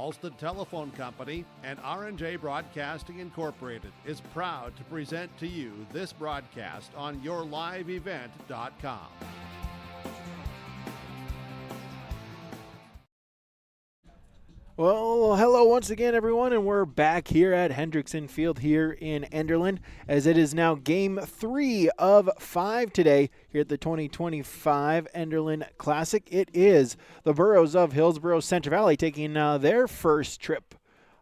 Alston Telephone Company and R&J Broadcasting Incorporated is proud to present to you this broadcast on yourliveevent.com. Well, hello once again, everyone, and we're back here at Hendrickson Field here in Enderlin, as it is now Game 3 of 5 today here at the 2025 Enderlin Classic. It is the Burros of Hillsboro Central Valley taking their first trip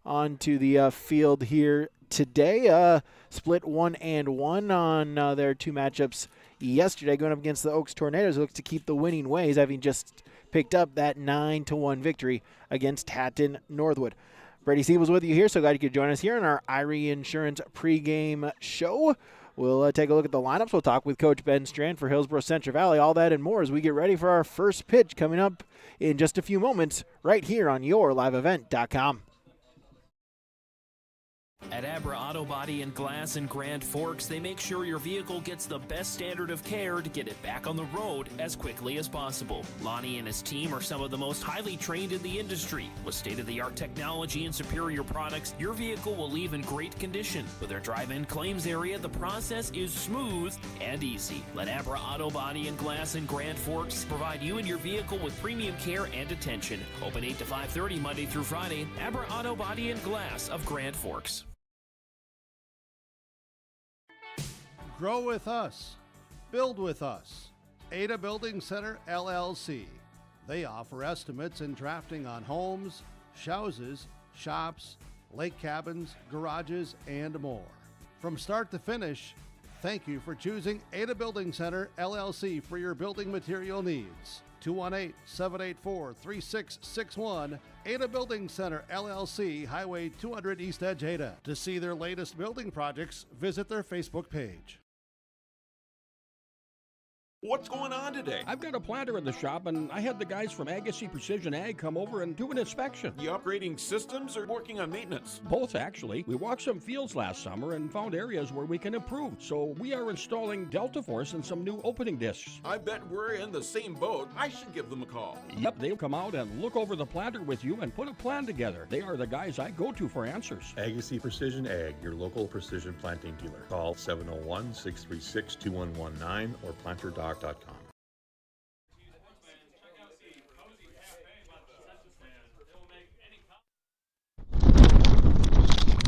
onto the field here today. Split 1-1 on their two matchups yesterday, going up against the Oaks Tornadoes, who looks to keep the winning ways, having just picked up that 9-1 victory against Hatton Northwood. Brady Siebel's with you here, so glad you could join us here on our Irie Insurance pregame show. We'll take a look at the lineups. We'll talk with Coach Ben Strand for Hillsboro Central Valley, all that and more as we get ready for our first pitch coming up in just a few moments right here on yourliveevent.com. At Abra Auto Body and Glass in Grand Forks, they make sure your vehicle gets the best standard of care to get it back on the road as quickly as possible. Lonnie and his team are some of the most highly trained in the industry. With state-of-the-art technology and superior products, your vehicle will leave in great condition. With their drive-in claims area, the process is smooth and easy. Let Abra Auto Body and Glass in Grand Forks provide you and your vehicle with premium care and attention. Open 8 to 5:30 Monday through Friday. Abra Auto Body and Glass of Grand Forks. Grow with us. Build with us. Ada Building Center, LLC. They offer estimates and drafting on homes, houses, shops, lake cabins, garages, and more. From start to finish, thank you for choosing Ada Building Center, LLC for your building material needs. 218-784-3661. Ada Building Center, LLC, Highway 200 East Edge, Ada. To see their latest building projects, visit their Facebook page. What's going on today? I've got a planter in the shop, and I had the guys from Agassiz Precision Ag come over and do an inspection. You upgrading systems or working on maintenance? Both, actually. We walked some fields last summer and found areas where we can improve. So we are installing Delta Force and some new opening discs. I bet we're in the same boat. I should give them a call. Yep, they'll come out and look over the planter with you and put a plan together. They are the guys I go to for answers. Agassiz Precision Ag, your local precision planting dealer. Call 701-636-2119 or planterdoc.com.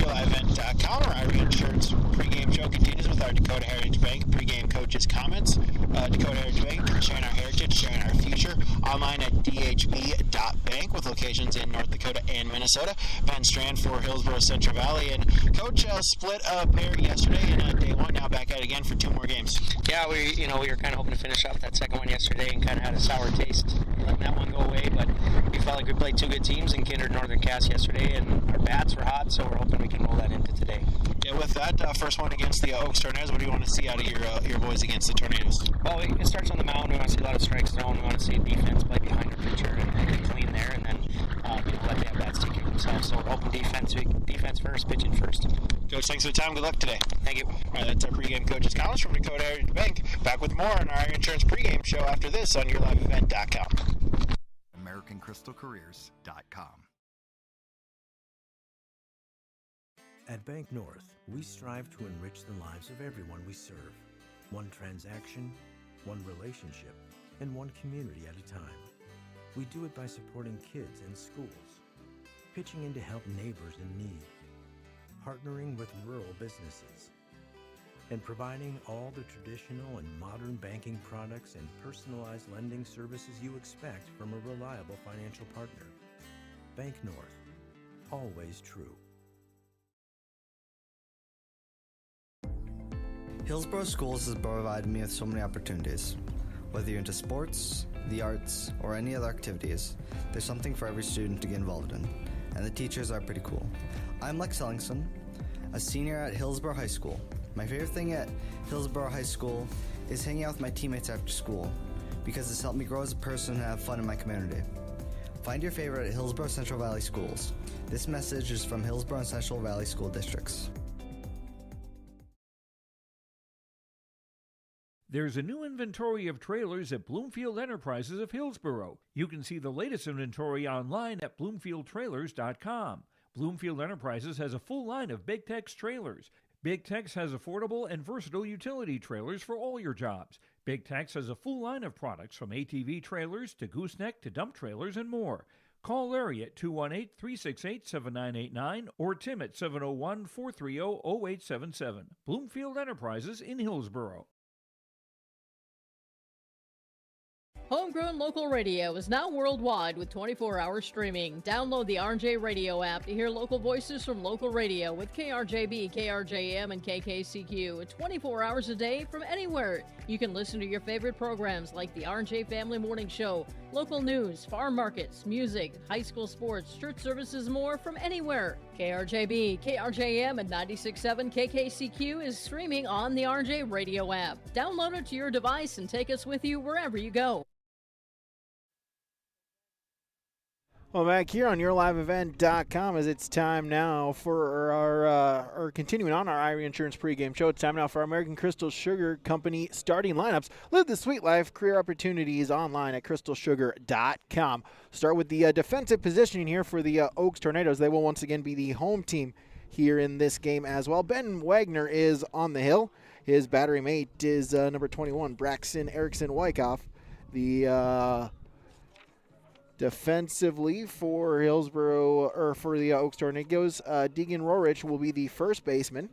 Event.com, our Irie Insurance pregame show continues with our Dakota Heritage Bank pregame coaches' comments. Dakota Heritage Bank, sharing our heritage, sharing our future. Online at dhb.bank with locations in North Dakota and Minnesota. Ben Strand for Hillsboro Central Valley. And Coach split a pair yesterday in day one, now back at it again for two more games. Yeah, we were kind of hoping to finish off that second one yesterday and kind of had a sour taste letting that one go away, but we felt like we played two good teams in Kindred Northern Cass yesterday, and our bats were hot, so we're hoping we can roll that into today. Yeah, with that first one against the Oaks Tornadoes, what do you want to see out of your boys against the Tornadoes? Well, it starts on the mound. We want to see a lot of strikes thrown. We want to see defense play behind our pitcher and get clean there, and then let the at-bats take care of themselves. So we're hoping defense first, pitching first. Coach, thanks for the time. Good luck today. Thank you. All right, that's our pregame coaches' comments from Dakota Heritage Bank. Back with more on our insurance pregame show after this on yourliveevent.com. AmericanCrystalCareers.com. At Bank North, we strive to enrich the lives of everyone we serve. One transaction, one relationship, and one community at a time. We do it by supporting kids and schools, pitching in to help neighbors in need, partnering with rural businesses, and providing all the traditional and modern banking products and personalized lending services you expect from a reliable financial partner. Bank North, always true. Hillsboro Schools has provided me with so many opportunities. Whether you're into sports, the arts, or any other activities, there's something for every student to get involved in, and the teachers are pretty cool. I'm Lex Ellingson, a senior at Hillsboro High School. My favorite thing at Hillsboro High School is hanging out with my teammates after school, because it's helped me grow as a person and have fun in my community. Find your favorite at Hillsboro Central Valley Schools. This message is from Hillsboro and Central Valley School Districts. There's a new inventory of trailers at Bloomfield Enterprises of Hillsboro. You can see the latest inventory online at bloomfieldtrailers.com. Bloomfield Enterprises has a full line of Big Tex trailers. Big Tex has affordable and versatile utility trailers for all your jobs. Big Tex has a full line of products from ATV trailers to gooseneck to dump trailers and more. Call Larry at 218-368-7989 or Tim at 701-430-0877. Bloomfield Enterprises in Hillsboro. Homegrown local radio is now worldwide with 24-hour streaming. Download the RJ Radio app to hear local voices from local radio with KRJB, KRJM, and KKCQ 24 hours a day from anywhere. You can listen to your favorite programs like the RJ Family Morning Show, local news, farm markets, music, high school sports, church services, more from anywhere. KRJB, KRJM, and 96.7 KKCQ is streaming on the RJ Radio app. Download it to your device and take us with you wherever you go. Well, back here on YourLiveEvent.com as it's time now for our continuing on our Irie Insurance pregame show. It's time now for our American Crystal Sugar Company starting lineups. Live the sweet life, career opportunities online at crystalsugar.com. Start with the defensive positioning here for the Oaks Tornadoes. They will once again be the home team here in this game as well. Ben Wagner is on the hill. His battery mate is number 21, Braxton Erickson Wyckoff. The defensively for Hillsboro, or for the Oaks Tornadoes, Deegan Rorich will be the first baseman.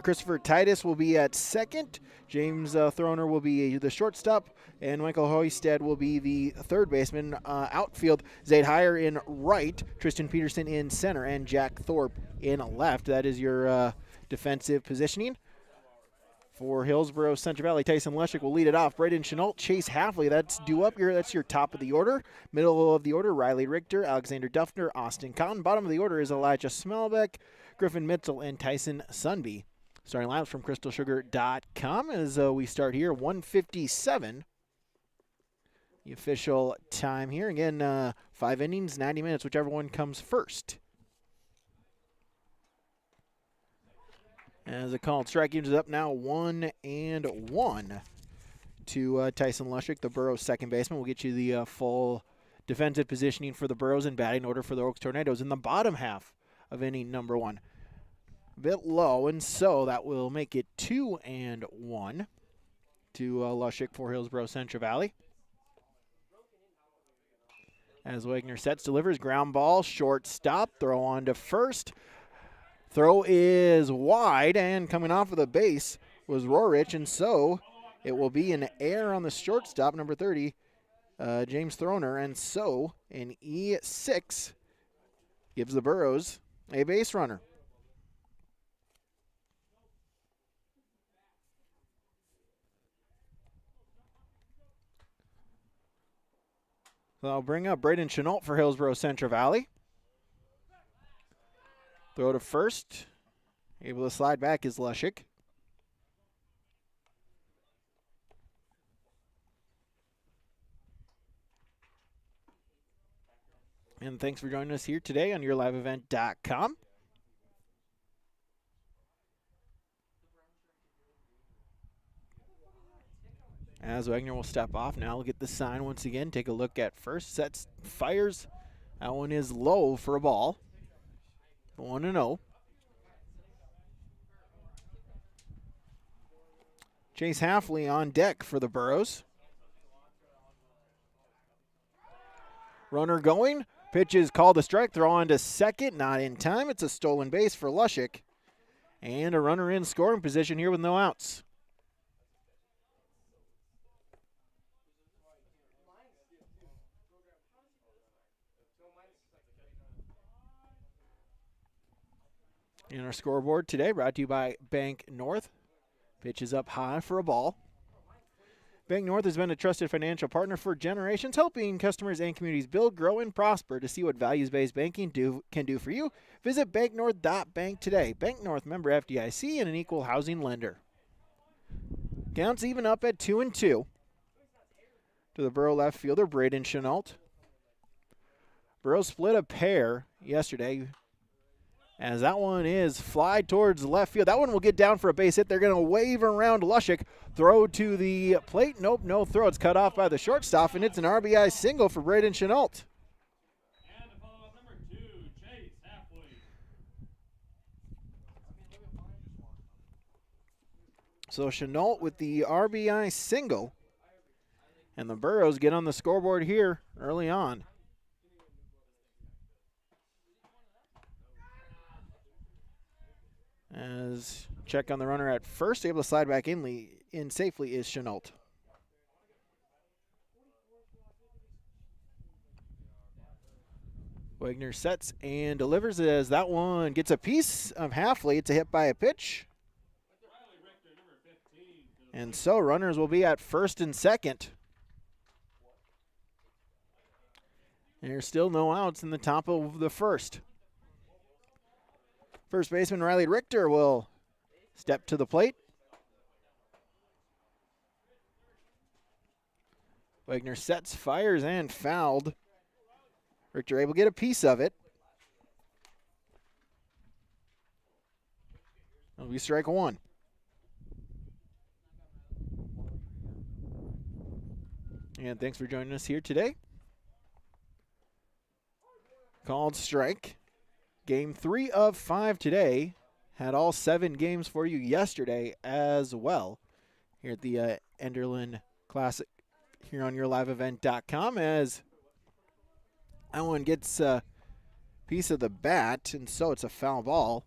Christopher Titus will be at second. James Throner will be the shortstop. And Michael Hoisted will be the third baseman. Outfield, Zayd Heyer in right, Tristan Peterson in center, and Jack Thorpe in left. That is your defensive positioning. For Hillsboro Central Valley, Tyson Leshik will lead it off. Braden Chenault, Chase Halfley, that's due up here. That's your top of the order. Middle of the order, Riley Richter, Alexander Duffner, Austin Cotton. Bottom of the order is Elijah Smelbeck, Griffin Mitchell, and Tyson Sunby. Starting lineups from crystalsugar.com as we start here, 1:57. The official time here. Again, 5 innings, 90 minutes, whichever one comes first. As a called strike is up now, 1-1 to Tyson Lushik, the Burrows second baseman. We'll get you the full defensive positioning for the Burrows and batting order for the Oaks Tornadoes in the bottom half of inning number 1. A bit low, and so that will make it 2-1 to Lushik for Hillsboro Central Valley. As Wagner sets, delivers, ground ball, shortstop, throw on to first. Throw is wide, and coming off of the base was Rorich, and so it will be an error on the shortstop, number 30, James Throner, and so an E6 gives the Burrows a base runner. So I'll bring up Braden Chenault for Hillsboro Central Valley. Throw to first. Able to slide back is Lushik. And thanks for joining us here today on YourLiveEvent.com. As Wagner will step off now, we'll get the sign once again. Take a look at first. Sets, fires. That one is low for a ball. 1-0. Chase Halfley on deck for the Burrows. Runner going. Pitch is called a strike. Throw on to second. Not in time. It's a stolen base for Lushik. And a runner in scoring position here with no outs. In our scoreboard today, brought to you by Bank North. Pitch is up high for a ball. Bank North has been a trusted financial partner for generations, helping customers and communities build, grow, and prosper. To see what values-based banking can do for you, visit banknorth.bank today. Bank North, member FDIC, and an equal housing lender. Counts even up at 2-2 to the Burrow left fielder, Braden Chenault. Burrow split a pair yesterday. as that one is fly towards left field. That one will get down for a base hit. They're going to wave around Lushik. Throw to the plate. Nope, no throw. It's cut off by the shortstop, and it's an RBI single for Braden Chenault. So Chenault with the RBI single. And the Burros get on the scoreboard here early on. As check on the runner at first, able to slide back in safely is Chenault. Wagner sets and delivers as that one gets a piece of Halfley. It's a hit by a pitch. And so runners will be at first and second. And there's still no outs in the top of the first. First baseman Riley Richter will step to the plate. Wagner sets, fires, and fouled. Richter able to get a piece of it. That'll be strike one. And thanks for joining us here today. Called strike. Game 3 of 5 today. Had all 7 games for you yesterday as well. Here at the Enderlin Classic here on yourliveevent.com, as that one gets a piece of the bat, and so it's a foul ball.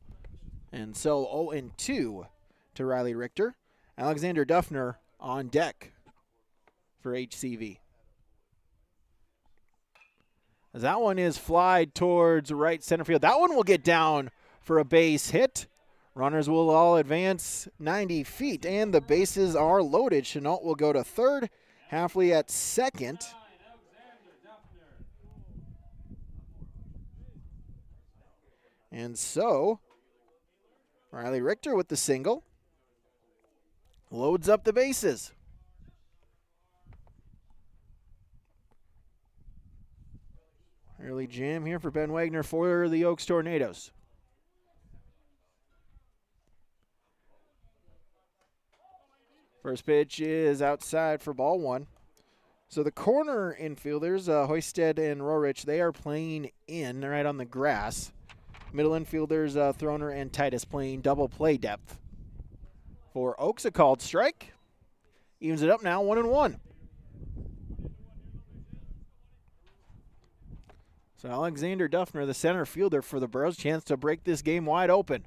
And so 0-2 to Riley Richter. Alexander Duffner on deck for HCV. As that one is flied towards right center field. That one will get down for a base hit. Runners will all advance 90 feet, and the bases are loaded. Chenault will go to third, Halfley at second. And so, Riley Richter with the single. Loads up the bases. Early jam here for Ben Wagner for the Oaks Tornadoes. First pitch is outside for ball one. So the corner infielders, Hoisted and Rorich, they are playing in right on the grass. Middle infielders, Throner and Titus, playing double play depth. For Oaks, a called strike. Evens it up now, 1-1. So Alexander Duffner, the center fielder for the Burros, chance to break this game wide open.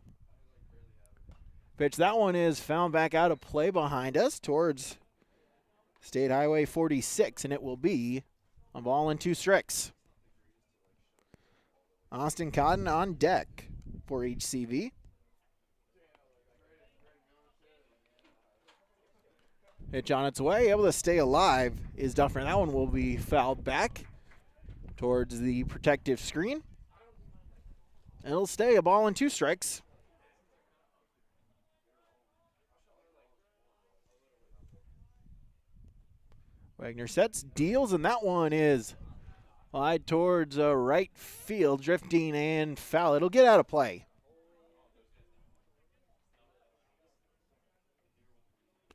Pitch, that one is found back out of play behind us towards State Highway 46, and it will be a ball and 2 strikes. Austin Cotton on deck for HCV. Pitch on its way, able to stay alive is Duffner. That one will be fouled back towards the protective screen. It'll stay a ball and 2 strikes. Wagner sets, deals, and that one is wide towards right field, drifting and foul. It'll get out of play.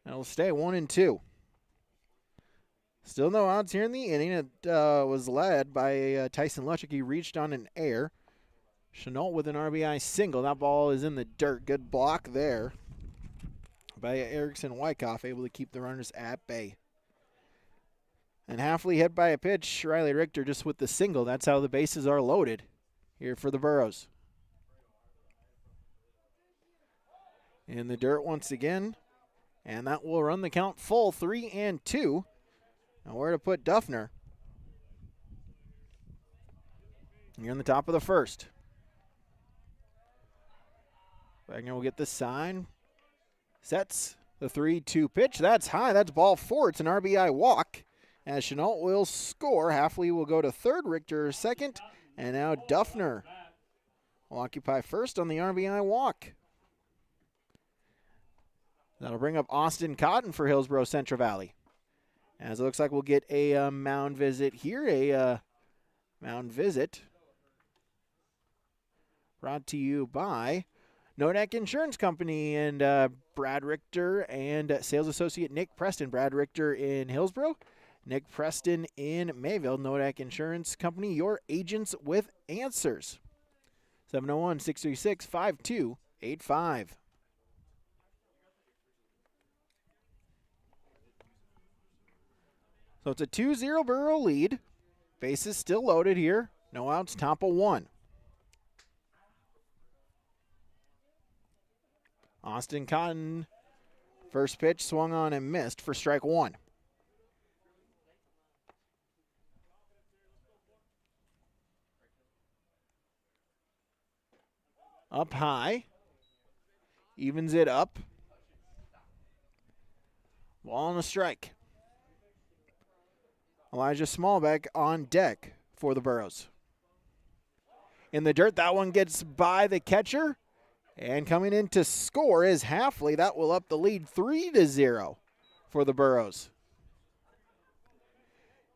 It'll stay 1-2. Still no outs here in the inning. It was led by Tyson Lushik. He reached on an air. Chenault with an RBI single. That ball is in the dirt. Good block there by Erickson Wyckoff, able to keep the runners at bay. And Halfley hit by a pitch. Riley Richter just with the single. That's how the bases are loaded here for the Burros. In the dirt once again. And that will run the count full, 3-2. Now where to put Duffner. You're in the top of the first. Wagner will get the sign. Sets the 3-2 pitch. That's high. That's ball 4. It's an RBI walk. As Chenault will score, Halfley will go to third, Richter second, and now Duffner will occupy first on the RBI walk. That'll bring up Austin Cotton for Hillsboro Central Valley. As it looks like we'll get a mound visit here, mound visit brought to you by Nodak Insurance Company and Brad Richter and sales associate Nick Preston. Brad Richter in Hillsboro, Nick Preston in Mayville. Nodak Insurance Company, your agents with answers. 701-636-5285. So it's a 2-0 Borough lead. Bases still loaded here. No outs, top of 1. Austin Cotton, first pitch, swung on and missed for strike 1. Up high, evens it up. Ball and a strike. Elijah Smallbeck on deck for the Burros. In the dirt, that one gets by the catcher. And coming in to score is Halfley. That will up the lead 3-0 for the Burros.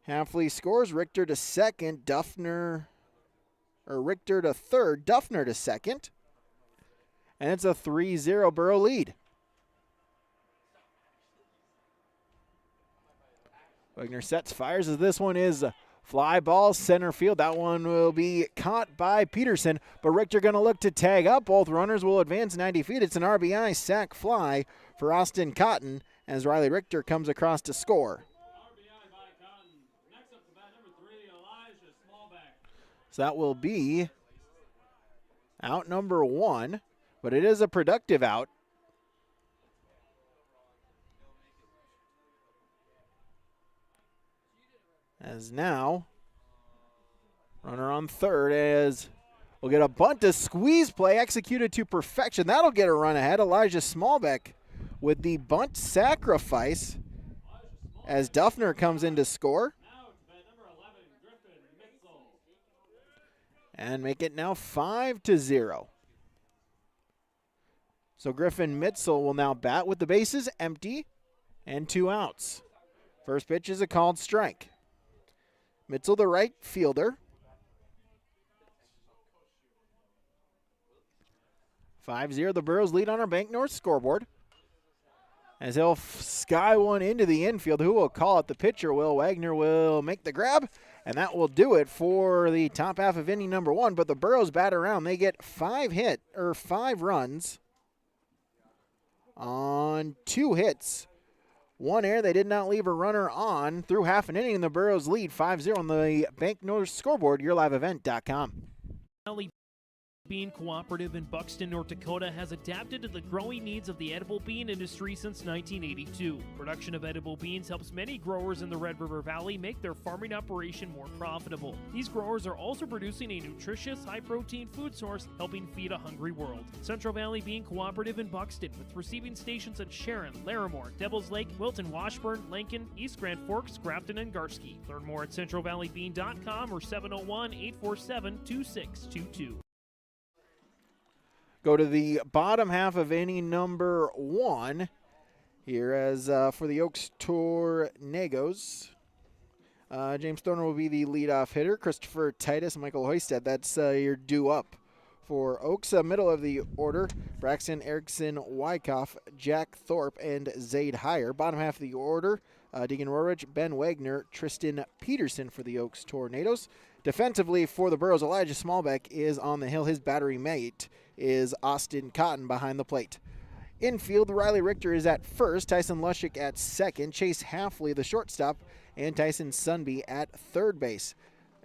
Halfley scores. Richter to second. Richter to third. Duffner to second. And it's a 3-0 Borough lead. Wagner sets, fires as this one is fly ball center field. That one will be caught by Peterson, but Richter going to look to tag up. Both runners will advance 90 feet. It's an RBI sac fly for Austin Cotton as Riley Richter comes across to score. So that will be out number 1, but it is a productive out. As now, runner on third as we'll get a bunt, to squeeze play executed to perfection. That'll get a run ahead. Elijah Smallbeck with the bunt sacrifice as Duffner comes in to score. And make it now 5-0. So Griffin Mitzel will now bat with the bases empty and 2 outs. First pitch is a called strike. Mitzel, the right fielder. 5-0, the Burros lead on our Bank North scoreboard. As he'll sky one into the infield, who will call it? The pitcher will. Wagner will make the grab, and that will do it for the top half of inning number 1. But the Burros bat around. They get 5 runs on 2 hits. 1 error. They did not leave a runner on through half an inning. The Burros lead 5-0 on the Bank North scoreboard, yourliveevent.com. Valley Bean Cooperative in Buxton, North Dakota has adapted to the growing needs of the edible bean industry since 1982. Production of edible beans helps many growers in the Red River Valley make their farming operation more profitable. These growers are also producing a nutritious, high-protein food source, helping feed a hungry world. Central Valley Bean Cooperative in Buxton, with receiving stations in Sharon, Larimore, Devils Lake, Wilton, Washburn, Lincoln, East Grand Forks, Grafton, and Garski. Learn more at centralvalleybean.com or 701-847-2622. Go to the bottom half of inning number 1 here as for the Oaks Tornadoes. James Thorner will be the leadoff hitter. Christopher Titus, Michael Hoisted, that's your due up for Oaks. Middle of the order, Braxton Erickson, Wyckoff, Jack Thorpe, and Zaid Heyer. Bottom half of the order, Deegan Rorich, Ben Wagner, Tristan Peterson for the Oaks Tornadoes. Defensively for the Burros, Elijah Smallbeck is on the hill. His battery mate is Austin Cotton behind the plate. Infield, Riley Richter is at first, Tyson Lushik at second, Chase Halfley, the shortstop, and Tyson Sunby at third base.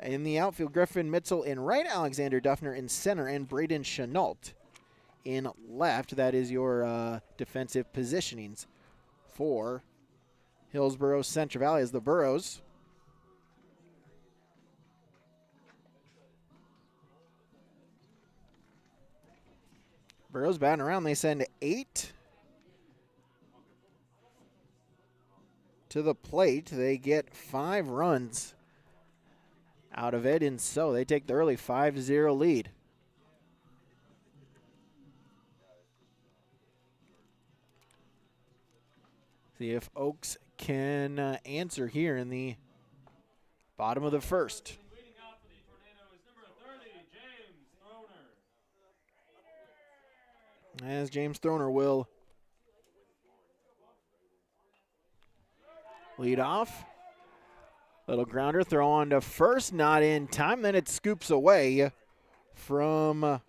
In the outfield, Griffin Mitzel in right, Alexander Duffner in center, and Braden Chenault in left. That is your defensive positionings for Hillsboro Central Valley as the Burros batting around. They send 8 to the plate. They get 5 runs out of it, and so they take the early 5-0 lead. See if Oaks can answer here in the bottom of the first. as James Throner will lead off. Little grounder throw on to first, not in time. Then it scoops away from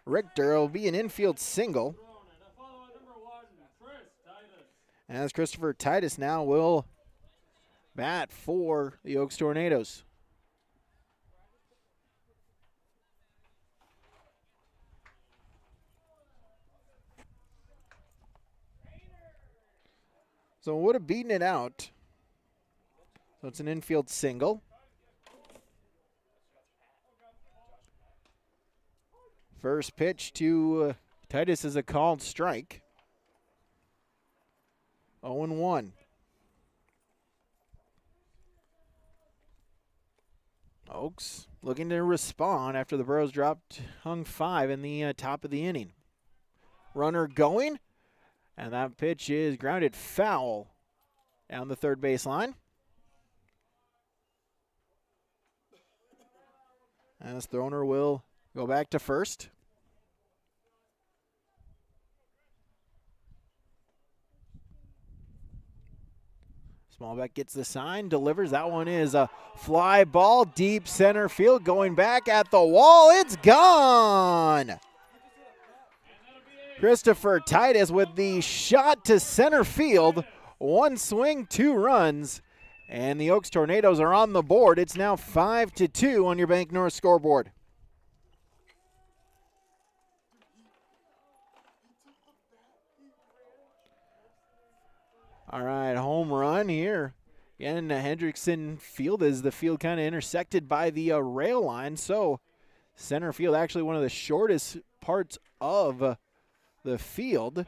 Richter. It'll be an infield single. As Christopher Titus now will bat for the Oaks Tornadoes. So would have beaten it out. So it's an infield single. First pitch to Titus is a called strike. 0-1. Oaks looking to respond after the Burros hung 5 in the top of the inning. Runner going, and that pitch is grounded foul down the third baseline. As Throner will go back to first. Smallbeck gets the sign, delivers. That one is a fly ball, deep center field, going back at the wall. It's gone. Christopher Titus with the shot to center field. One swing, 2 runs, and the Oaks Tornadoes are on the board. It's now 5-2 on your Bank North scoreboard. All right, home run here. Again, Hendrickson Field is the field kind of intersected by the rail line. So center field, actually one of the shortest parts of the field.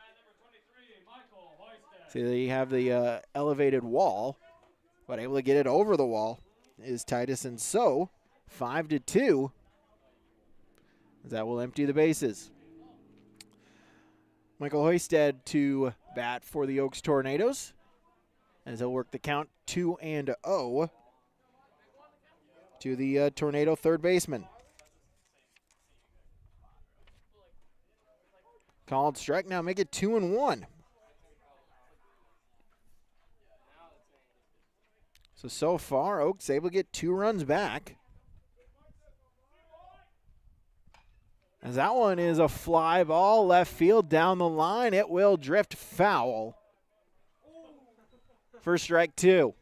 See, there you have the elevated wall, but able to get it over the wall is Titus. And so 5-2, as that will empty the bases. Michael Hoisted to bat for the Oaks Tornadoes, as he'll work the count 2-0 to the Tornado third baseman. Called strike, now make it 2-1. So far, Oaks able to get 2 runs back. As that one is a fly ball, left field down the line. It will drift foul. First strike 2.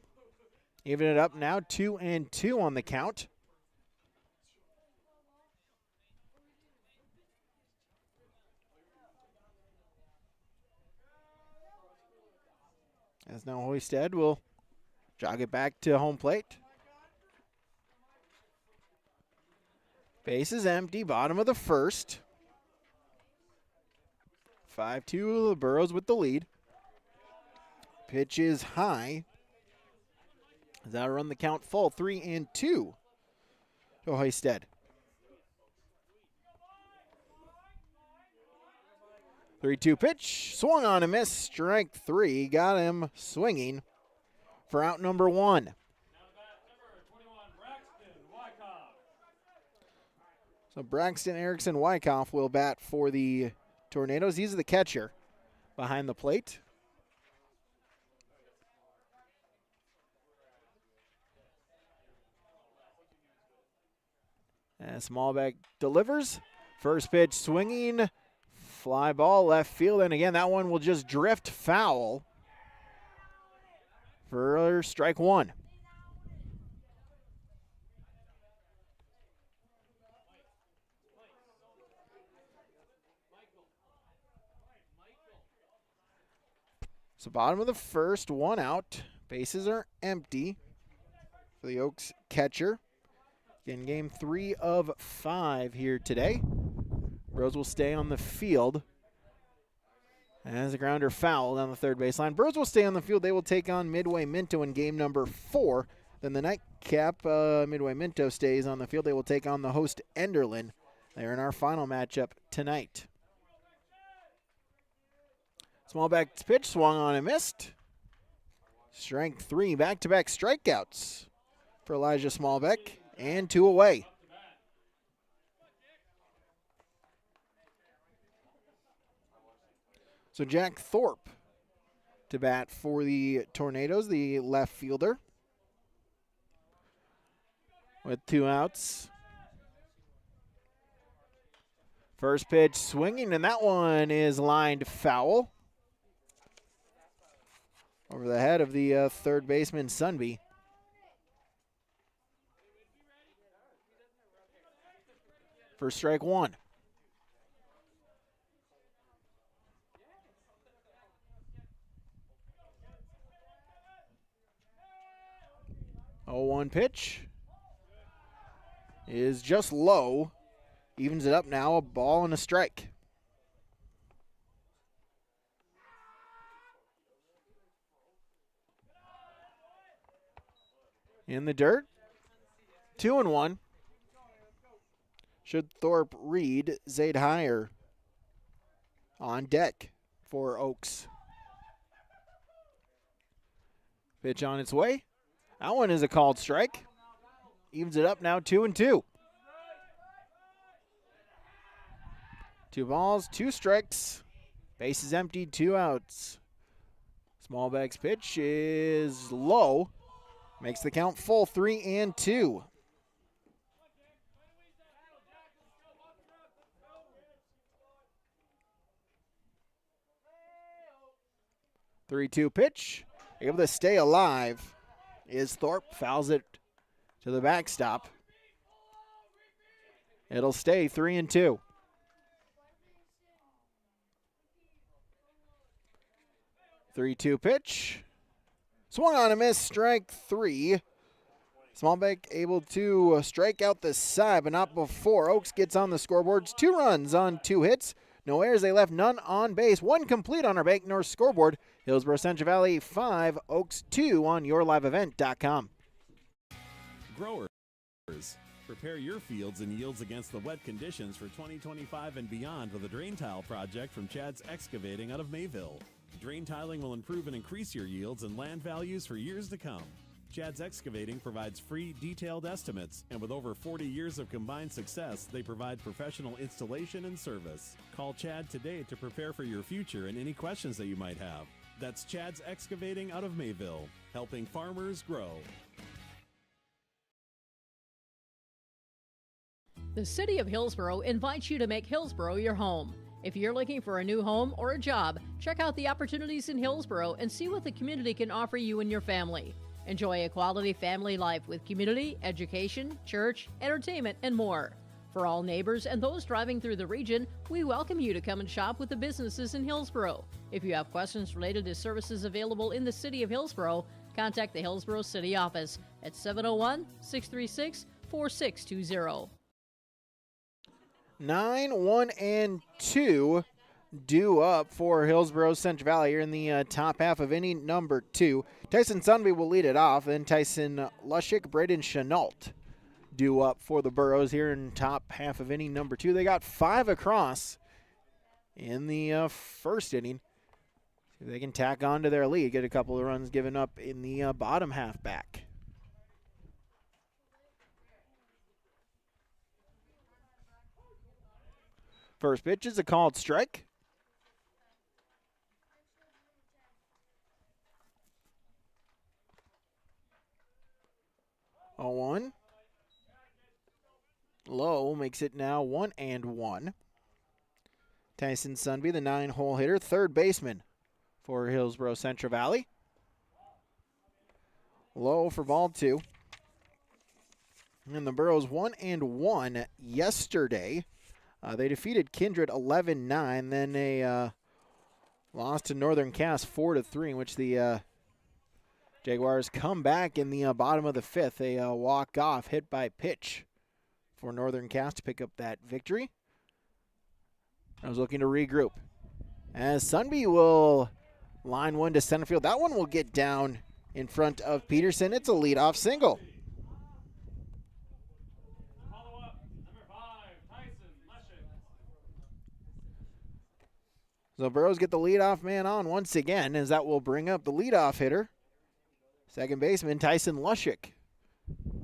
Even it up now, 2-2 on the count. As now Hoisted will jog it back to home plate. Base is empty, bottom of the first. 5-2, the Burros with the lead. Pitch is high. As that run the count full, 3-2 to Hoisted. 3-2 pitch, swung on a miss, strike 3, got him swinging for out number 1. So Braxton Erickson Wyckoff will bat for the Tornadoes. He's the catcher behind the plate. And Smallbeck delivers. First pitch swinging. Fly ball left field. And again, that one will just drift foul for strike 1. So bottom of the first, 1 out. Bases are empty for the Oaks catcher. In game 3 of 5 here today. Burros will stay on the field as a grounder foul down the third baseline. Burros will stay on the field. They will take on Midway Minto in game number 4. Then the nightcap, Midway Minto stays on the field. They will take on the host Enderlin. They're in our final matchup tonight. Smallback's pitch swung on and missed. Strike 3, back-to-back strikeouts for Elijah Smallbeck, and 2 away. So Jack Thorpe to bat for the Tornadoes, the left fielder. With 2 outs. First pitch swinging, and that one is lined foul. Over the head of the third baseman, Sunby. For strike 1. Oh, 1 pitch is just low. Evens it up now, a ball and a strike. In the dirt, 2-1. Should Thorpe read Zaid Heyer on deck for Oaks. Pitch on its way. That one is a called strike. Evens it up now, 2-2. 2 balls, 2 strikes. Bases empty, 2 outs. Smallback's pitch is low. Makes the count full, 3-2. Three-two pitch. Able to stay alive is Thorpe. Fouls it to the backstop. It'll stay 3-2. Three-two pitch. Swung on a miss, strike 3. Smallback able to strike out the side, but not before Oaks gets on the scoreboards. 2 runs on 2 hits. No errors, they left none on base. 1 complete on our Bank North scoreboard. Hillsboro Central Valley 5, Oaks 2 on yourliveevent.com. Growers, prepare your fields and yields against the wet conditions for 2025 and beyond with a drain tile project from Chad's Excavating out of Mayville. Drain tiling will improve and increase your yields and land values for years to come. Chad's Excavating provides free, detailed estimates, and with over 40 years of combined success, they provide professional installation and service. Call Chad today to prepare for your future and any questions that you might have. That's Chad's Excavating out of Mayville, helping farmers grow. The City of Hillsboro invites you to make Hillsboro your home. If you're looking for a new home or a job, check out the opportunities in Hillsboro and see what the community can offer you and your family. Enjoy a quality family life with community, education, church, entertainment, and more. For all neighbors and those driving through the region, we welcome you to come and shop with the businesses in Hillsboro. If you have questions related to services available in the City of Hillsboro, contact the Hillsboro City Office at 701-636-4620. 9-1-2 due up for Hillsboro Central Valley here in the top half of inning number 2. Tyson Sunby will lead it off, then Tyson Lushik, Braden Chenault due up for the Burros here in top half of inning number 2. They got 5 across in the first inning. See if they can tack on to their lead, get a couple of runs given up in the bottom half back. First pitch is a called strike. A 1. Low makes it now 1-1. Tyson Sunby, the 9-hole hitter, third baseman for Hillsboro Central Valley. Low for ball 2. And the Burros 1-1 yesterday. They defeated Kindred 11-9. Then they lost to Northern Cass 4-3, in which the Jaguars come back in the bottom of the 5th. A walk-off hit by pitch for Northern Cass to pick up that victory. I was looking to regroup. As Sunby will line one to center field. That one will get down in front of Peterson. It's a leadoff single. So Burros get the leadoff man on once again, as that will bring up the leadoff hitter, second baseman Tyson Lushik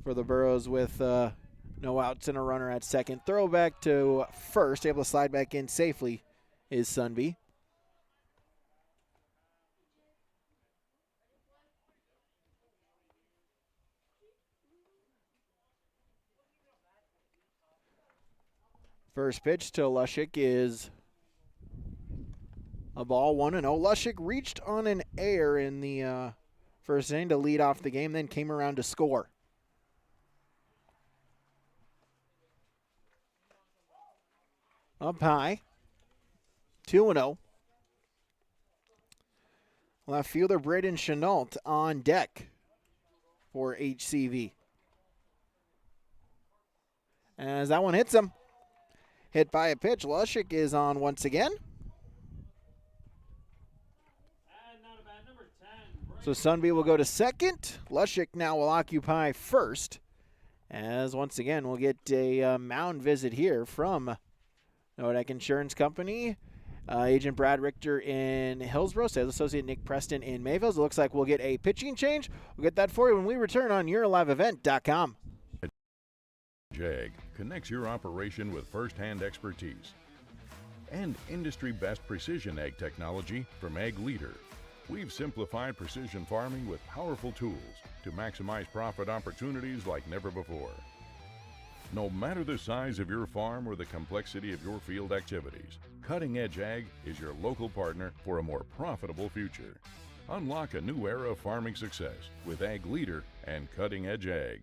for the Burros with no outs and a runner at second. Throw back to first, able to slide back in safely is Sunby. First pitch to Lushik is a ball, 1-0. Lushik reached on an error in the first inning to lead off the game, then came around to score. Up high, 2-0. Left fielder Braden Chenault on deck for HCV. As that one hits him. Hit by a pitch. Lushik is on once again. So Sunby will go to second. Lushik now will occupy first. As once again, we'll get a mound visit here from Nodek Insurance Company. Agent Brad Richter in Hillsboro, sales associate Nick Preston in Mayville. It looks like we'll get a pitching change. We'll get that for you when we return on YourLiveEvent.com. JAG connects your operation with first-hand expertise and industry-best precision ag technology from Ag Leader. We've simplified precision farming with powerful tools to maximize profit opportunities like never before. No matter the size of your farm or the complexity of your field activities, Cutting Edge Ag is your local partner for a more profitable future. Unlock a new era of farming success with Ag Leader and Cutting Edge Ag.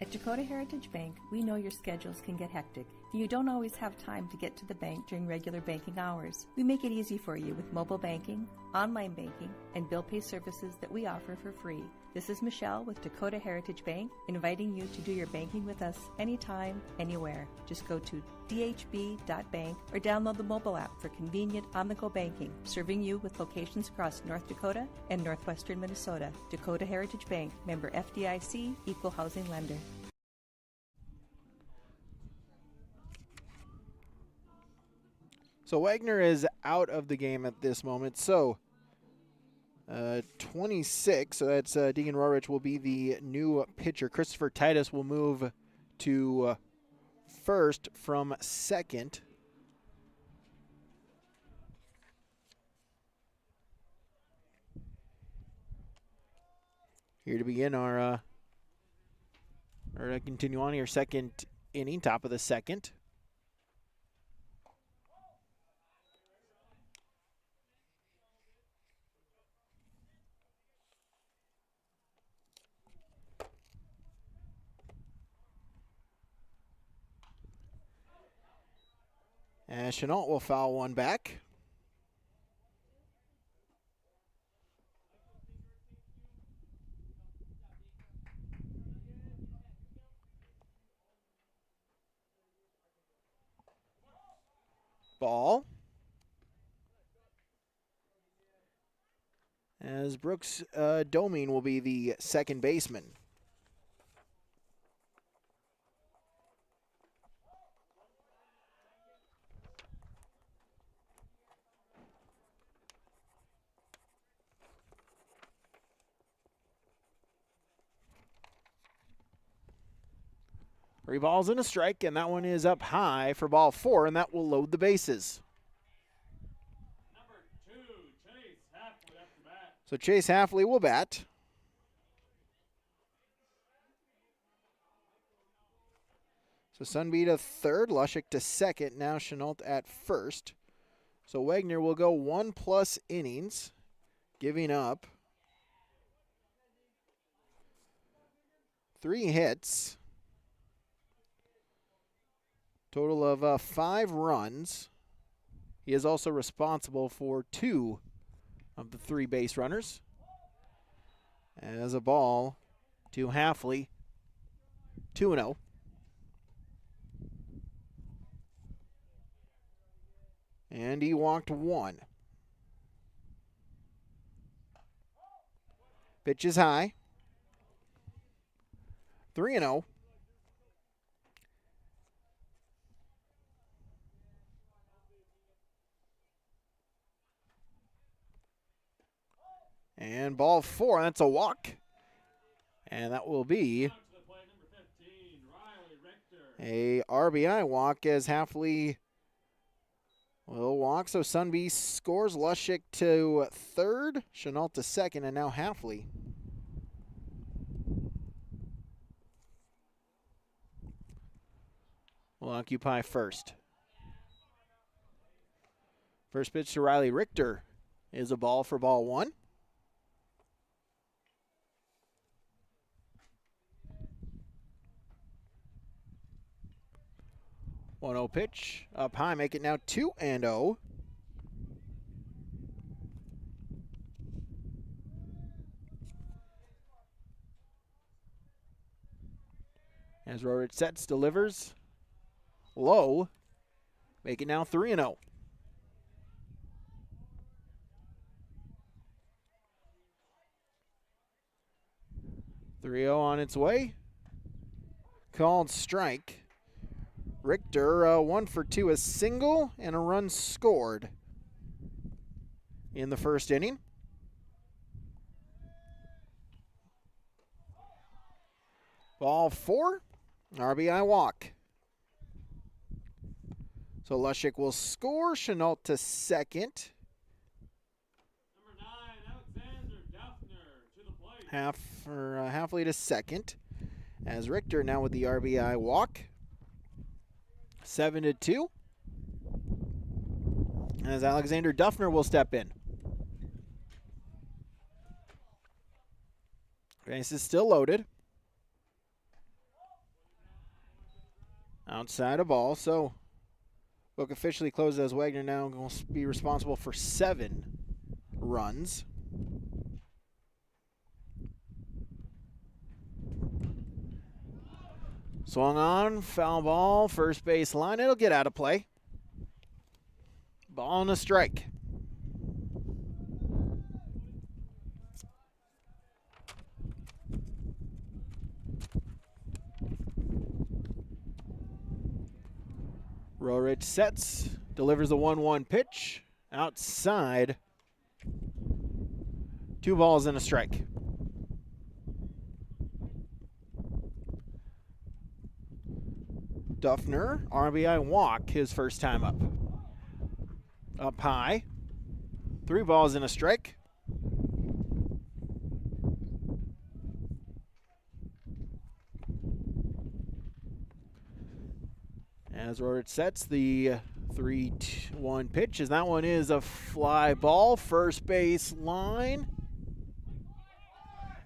At Dakota Heritage Bank, we know your schedules can get hectic, and you don't always have time to get to the bank during regular banking hours. We make it easy for you with mobile banking, online banking, and bill pay services that we offer for free. This is Michelle with Dakota Heritage Bank, inviting you to do your banking with us anytime, anywhere. Just go to dhb.bank or download the mobile app for convenient on-the-go banking, serving you with locations across North Dakota and northwestern Minnesota. Dakota Heritage Bank, member FDIC, equal housing lender. So Wagner is out of the game at this moment. So 26, so that's Deegan Rorich will be the new pitcher. Christopher Titus will move to first from second. Here to begin our, or to continue on here, second inning, top of the second. And Chenault will foul one back. Ball. As Brooks Domine will be the second baseman. Three balls and a strike, and that one is up high for ball four, and that will load the bases. So Chase Halfley will bat. So Sunby to third, Lushik to second, now Chenault at first. So Wagner will go 1+ innings, giving up 3 hits. Total of 5 runs. He is also responsible for 2 of the 3 base runners. As a ball to Halfley, 2-0. And he walked 1. Pitch is high. 3-0. And ball 4, that's a walk. And that will be a RBI walk as Halfley will walk. So Sunby scores. Lushik to third, Chenault to second, and now Halfley. will occupy first. First pitch to Riley Richter is a ball for ball one. One 0 pitch up high, make it now 2-0. As Rorich sets, delivers low, make it now 3-0. 3-0 on its way. Called strike. Richter 1 for 2, a single and a run scored in the first inning. Ball 4, RBI walk. So Lushik will score. Chenault to second. Halfley to second. As Richter now with the RBI walk. 7-2. As Alexander Duffner will step in. Base is still loaded. Outside a ball, so book officially closes as Wagner now will be responsible for 7 runs. Swung on, foul ball, first base line. It'll get out of play. Ball and a strike. Rorich sets, delivers a 1-1 pitch. Outside. 2 balls and a strike. Duffner, RBI walk, his first time up. Up high. 3 balls and a strike. As Rorich sets, the 3-1 pitch, as that one is a fly ball, first base line.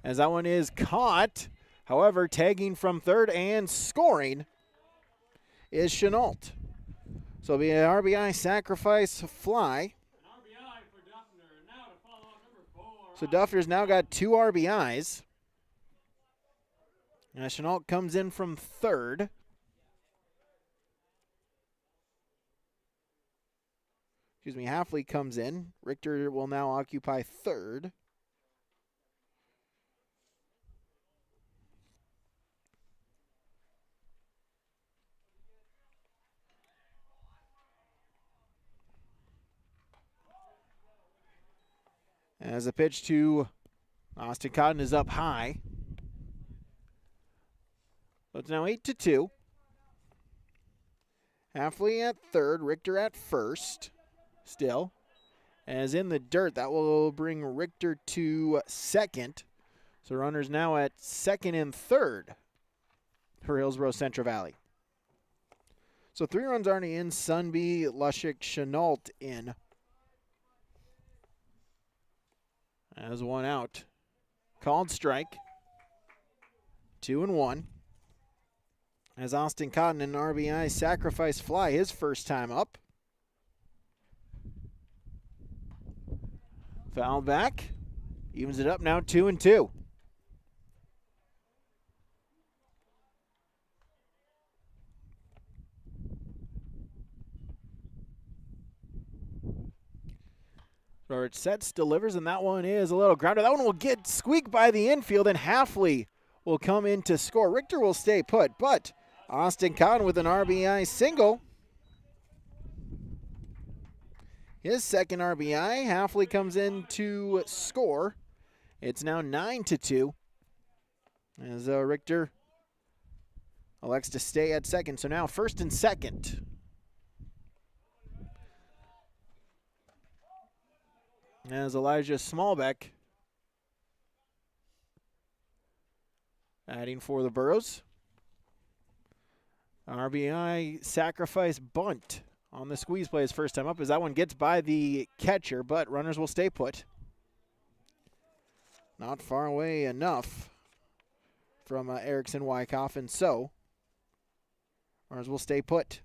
As that one is caught, however, tagging from third and scoring is Chenault. So it'll be an RBI sacrifice fly. So Duffner's now got 2 RBIs. Now Chenault comes in from third. Halfley comes in. Richter will now occupy third. As the pitch to Austin Cotton is up high. So it's now 8-2. Halfley at third, Richter at first. Still. As in the dirt, that will bring Richter to second. So runners now at second and third for Hillsboro Central Valley. So 3 runs already in. Sunby, Lushik, Chenault in. As 1 out. Called strike. 2-1. As Austin Cotton an RBI sacrifice fly, his first time up. Foul back. Evens it up now 2-2. Rorich sets, delivers, and that one is a little grounder. That one will get squeaked by the infield, and Halfley will come in to score. Richter will stay put, but Austin Cotton with an RBI single. His second RBI. Halfley comes in to score. It's now 9-2. As Richter elects to stay at second. So now first and second. As Elijah Smallbeck adding for the Burros. RBI sacrifice bunt on the squeeze play his first time up as that one gets by the catcher, but runners will stay put. Not far away enough from Erickson Wyckoff, and so runners will stay put.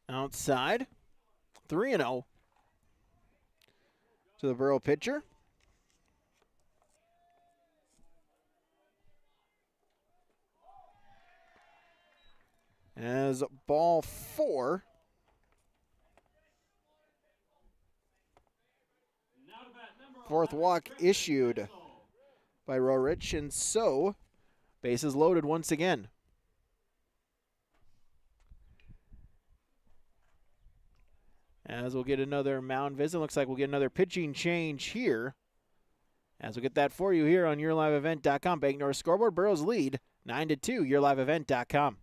Outside, 3-0 to the Borough pitcher. As ball 4. Fourth walk issued by Rorich, and so bases loaded once again. As we'll get another mound visit. Looks like we'll get another pitching change here. As we'll get that for you here on YourLiveEvent.com. Bank North scoreboard. Burrows lead 9-2. YourLiveEvent.com.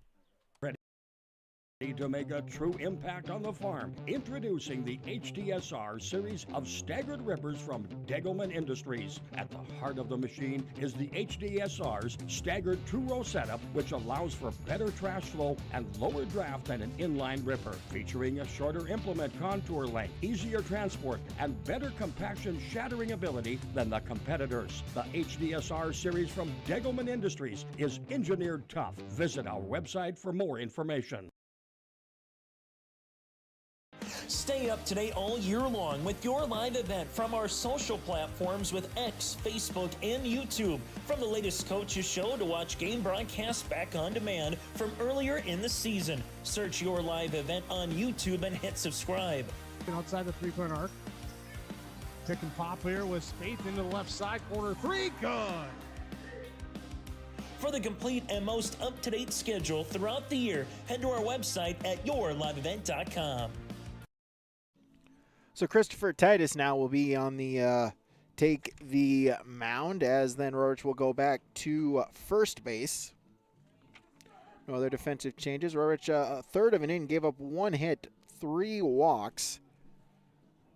To make a true impact on the farm, introducing the HDSR series of staggered rippers from Degelman Industries. At the heart of the machine is the HDSR's staggered two-row setup, which allows for better trash flow and lower draft than an inline ripper, featuring a shorter implement contour length, easier transport, and better compaction shattering ability than the competitors. The HDSR series from Degelman Industries is engineered tough. Visit our website for more information. Stay up to date all year long with your live event from our social platforms with X, Facebook, and YouTube. From the latest coaches show to watch game broadcasts back on demand from earlier in the season. Search your live event on YouTube and hit subscribe. Outside the three-point arc. Pick and pop here with Spaeth into the left side corner. 3, good. For the complete and most up-to-date schedule throughout the year, head to our website at yourliveevent.com. So Christopher Titus now will be on the take the mound, as then Rorich will go back to first base. No other defensive changes. Rorich, a third of an inning, gave up 1 hit, 3 walks.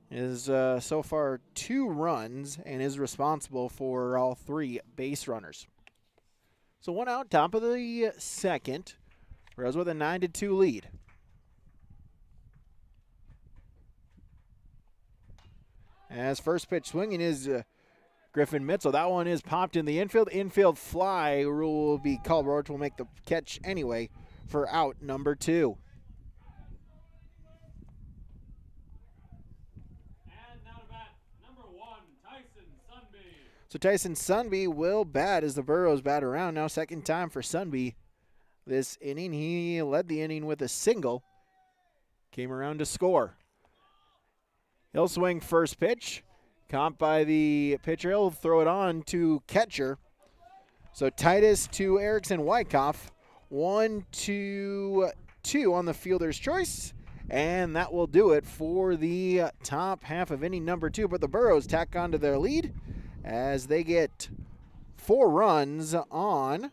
Is so far 2 runs and is responsible for all 3 base runners. So 1 out, top of the second. Rose with a 9-2 lead. As first pitch swinging is Griffin Mitchell. That one is popped in the infield. Infield fly rule will be called. Rorich will make the catch anyway for out number 2. And now to bat, number 1, Tyson Sunby. So Tyson Sunby will bat as the Burrows bat around. Now second time for Sunby this inning. He led the inning with a single. Came around to score. He'll swing first pitch. Caught by the pitcher. He'll throw it on to catcher. So Titus to Erickson Wyckoff. 1-2 on the fielder's choice. And that will do it for the top half of inning number 2. But the Burrows tack on to their lead as they get 4 runs on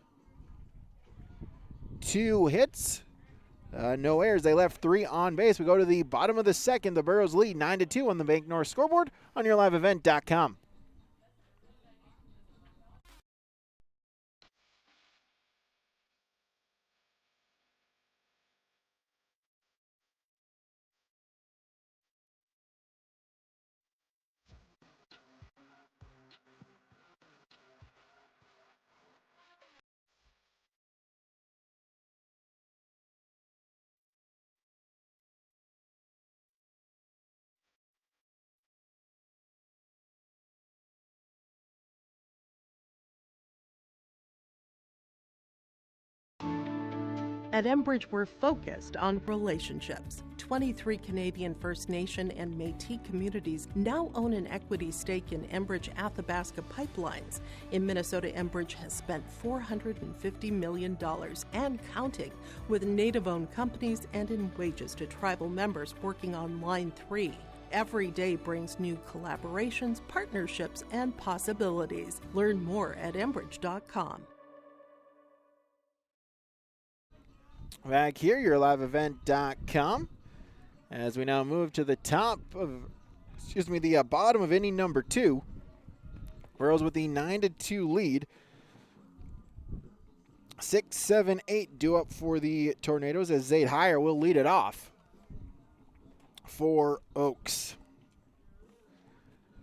2 hits. No errors. They left 3 on base. We go to the bottom of the second. The Burrows lead 9-2 on the Bank North scoreboard on YourLiveEvent.com. At Enbridge, we're focused on relationships. 23 Canadian First Nation and Métis communities now own an equity stake in Enbridge Athabasca Pipelines. In Minnesota, Enbridge has spent $450 million and counting with Native-owned companies and in wages to tribal members working on Line 3. Every day brings new collaborations, partnerships, and possibilities. Learn more at Enbridge.com. Back here, YourLiveEvent.com. As we now move to the top of the bottom of inning number 2. Burrows with the 9-2 lead. 6, 7, 8 due up for the Tornadoes as Zade Heyer will lead it off for Oaks.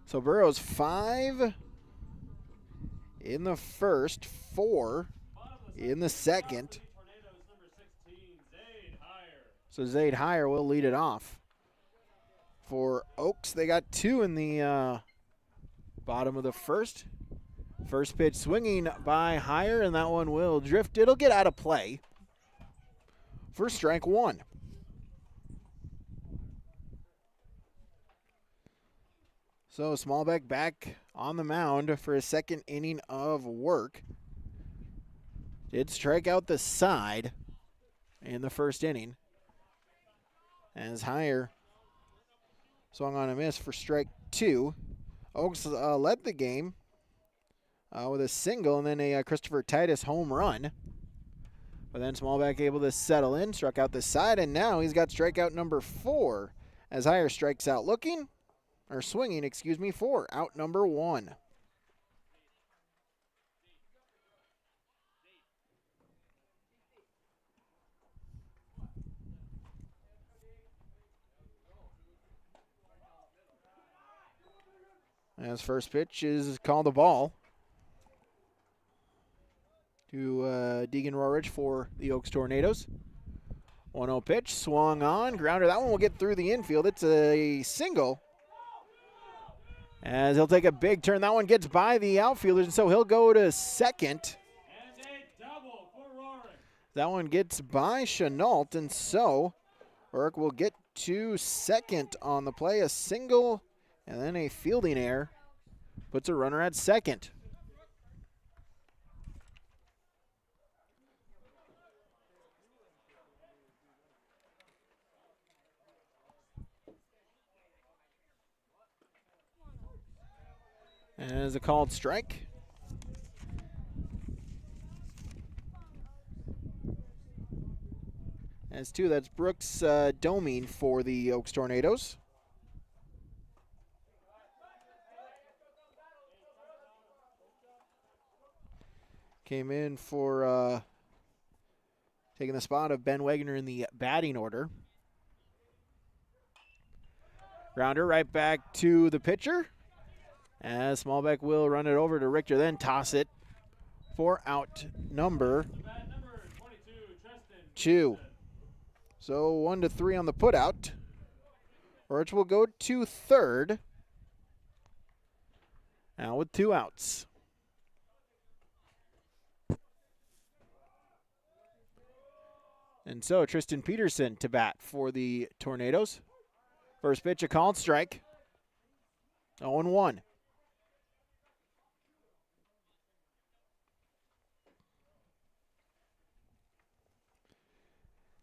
So Burrows 5 in the first, 4 in the second. So Zade Heyer will lead it off for Oaks. They got 2 in the bottom of the first. First pitch swinging by Heyer, and that one will drift. It'll get out of play for strike 1. So Smallbeck back on the mound for his second inning of work. Did strike out the side in the first inning as Heyer swung on a miss for strike 2. Oaks led the game with a single and then a Christopher Titus home run. But then Smallback able to settle in, struck out the side, and now he's got strikeout number 4 as Heyer strikes out swinging, for out number 1. As first pitch is called a ball to Deegan Rorich for the Oaks Tornadoes. 1-0 pitch, swung on, grounder. That one will get through the infield. It's a single. As he'll take a big turn. That one gets by the outfielders, and so he'll go to second. That one gets by Chenault, and so Burke will get to second on the play. A single and then a fielding error puts a runner at second. As a called strike. As 2, that's Brooks Doming for the Oaks Tornadoes. Came in for taking the spot of Ben Wagner in the batting order. Grounder right back to the pitcher. As Smallbeck will run it over to Richter, then toss it for out number 2. So 1-3 on the putout. Rorich will go to third. Now with 2 outs. And so Tristan Peterson to bat for the Tornadoes. First pitch, a called strike. 0-1.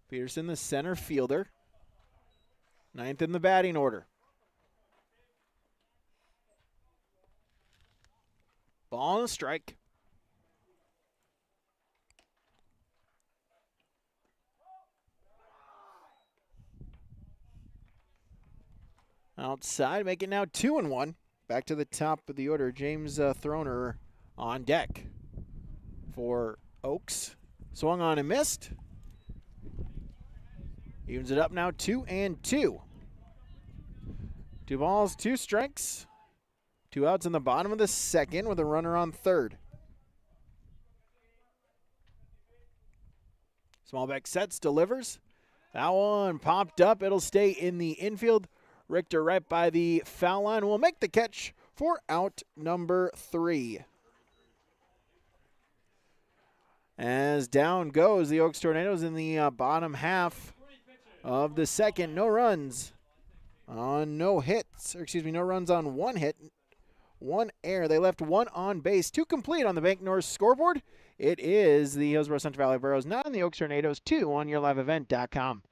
Peterson, the center fielder. 9th in the batting order. Ball and a strike. Outside, make it now 2-1. Back to the top of the order. James Throner on deck for Oaks. Swung on and missed. Evens it up now 2-2. 2 balls, 2 strikes. 2 outs in the bottom of the second with a runner on third. Smallbeck sets, delivers. That one popped up. It'll stay in the infield. Richter right by the foul line will make the catch for out number 3. As down goes the Oaks Tornadoes in the bottom half of the second. No runs on no hits. No runs on 1 hit, 1 error. They left 1 on base. 2 complete on the Bank North scoreboard. It is the Hillsboro Central Valley Burros 9 and the Oaks Tornadoes 2 on YourLiveEvent.com.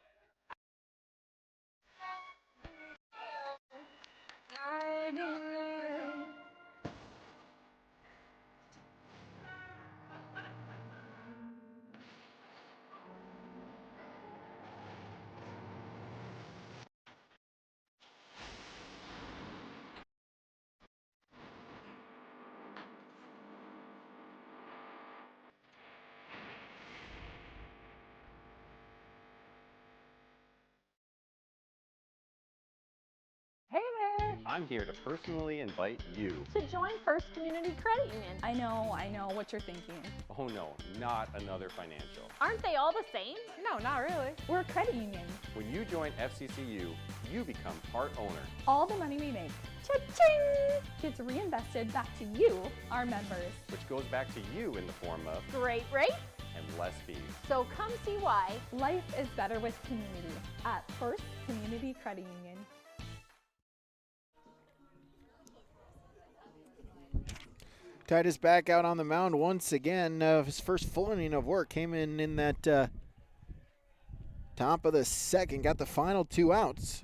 I'm here to personally invite you. To join First Community Credit Union. I know what you're thinking. Oh no, not another financial. Aren't they all the same? No, not really. We're a credit union. When you join FCCU, you become part owner. All the money we make, cha-ching, gets reinvested back to you, our members. Which goes back to you in the form of great rates and less fees. So come see why life is better with community at First Community Credit Union. Titus back out on the mound once again. His first full inning of work came in that top of the second. Got the final 2 outs.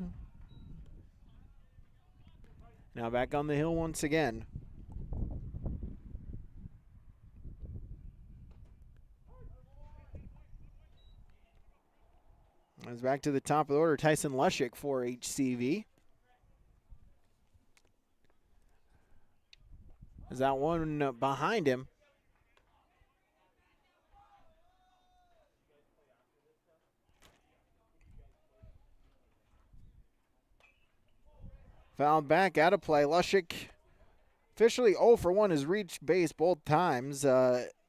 Now back on the hill once again. It's back to the top of the order. Tyson Lushik for HCV. Is that one behind him? Fouled back, out of play. Lushik officially 0 for 1 has reached base both times.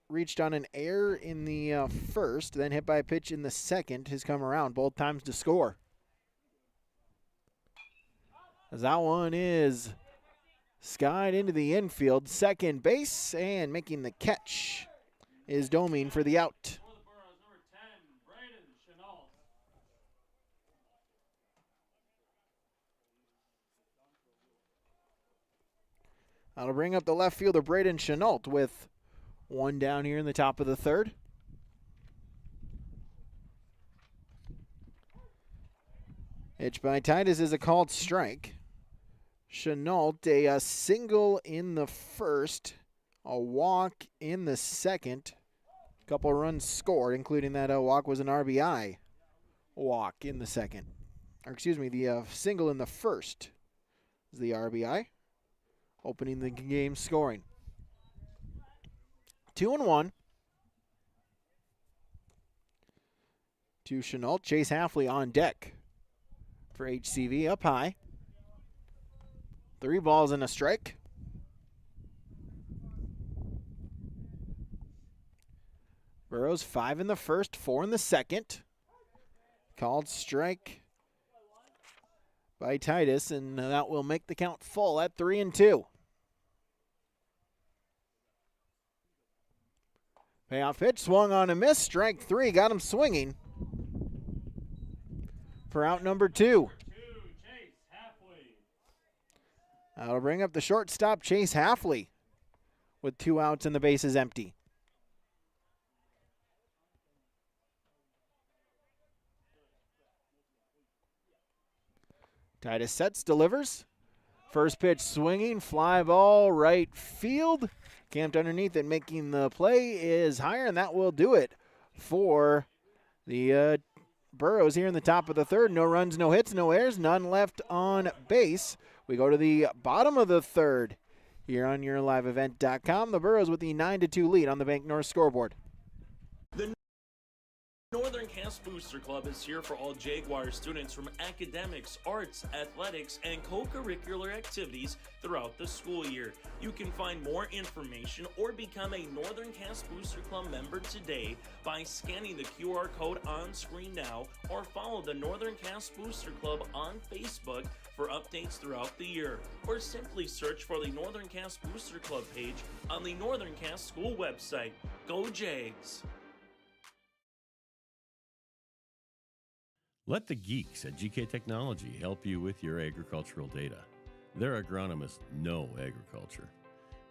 Reached on an error in the first, then hit by a pitch in the second. Has come around both times to score. As that one is skied into the infield, second base, and making the catch is Domine for the out. That'll bring up the left fielder, Braden Chenault, with one down here in the top of the third. Pitch by Titus is a called strike. Chenault, a single in the first, a walk in the second. A couple of runs scored, including that walk was an RBI walk in the second. Or excuse me, the single in the first is the RBI, opening the game scoring. 2-1 to Chenault. Chase Halfley on deck for HCV, up high. 3 balls and a strike. Burrows 5 in the first, 4 in the second. Called strike by Titus, and that will make the count full at 3-2. Payoff pitch, swung on a miss, strike 3, got him swinging for out number 2. That'll bring up the shortstop, Chase Halfley, with 2 outs and the bases empty. Titus sets, delivers. First pitch swinging, fly ball, right field. Camped underneath it, making the play is higher, and that will do it for the Burrows here in the top of the third. No runs, no hits, no errors, none left on base. We go to the bottom of the third here on YourLiveEvent.com. The Burrows with the 9-2 lead on the Bank North scoreboard. The Northern Cass Booster Club is here for all Jaguar students from academics, arts, athletics, and co-curricular activities throughout the school year. You can find more information or become a Northern Cass Booster Club member today by scanning the QR code on screen now, or follow the Northern Cass Booster Club on Facebook for updates throughout the year, or simply search for the Northern Cass Booster Club page on the Northern Cass School website. Go Jags! Let the geeks at GK Technology help you with your agricultural data. Their agronomists know agriculture.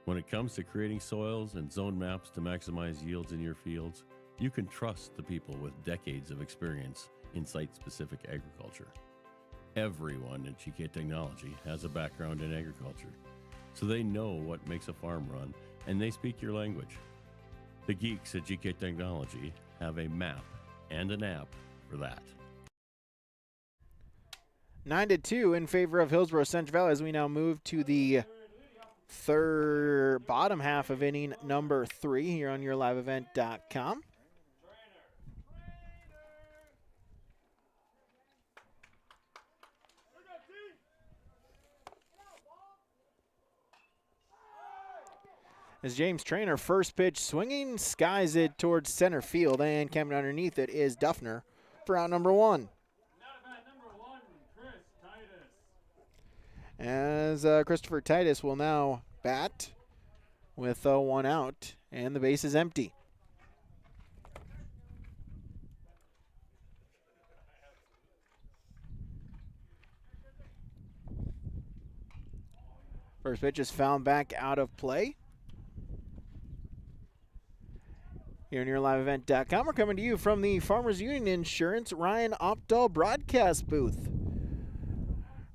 When it comes to creating soils and zone maps to maximize yields in your fields, you can trust the people with decades of experience in site-specific agriculture. Everyone at GK Technology has a background in agriculture, so they know what makes a farm run, and they speak your language. The geeks at GK Technology have a map and an app for that. 9-2 in favor of Hillsboro Central Valley as we now move to the bottom half of inning number 3 here on YourLiveEvent.com. As James Trainer, first pitch swinging, skies it towards center field, and coming underneath it is Duffner for out number 1. As Christopher Titus will now bat with 1 out, and the base is empty. First pitch is found back out of play. Here on YourLiveEvent.com, we're coming to you from the Farmers Union Insurance Ryan Opdahl broadcast booth.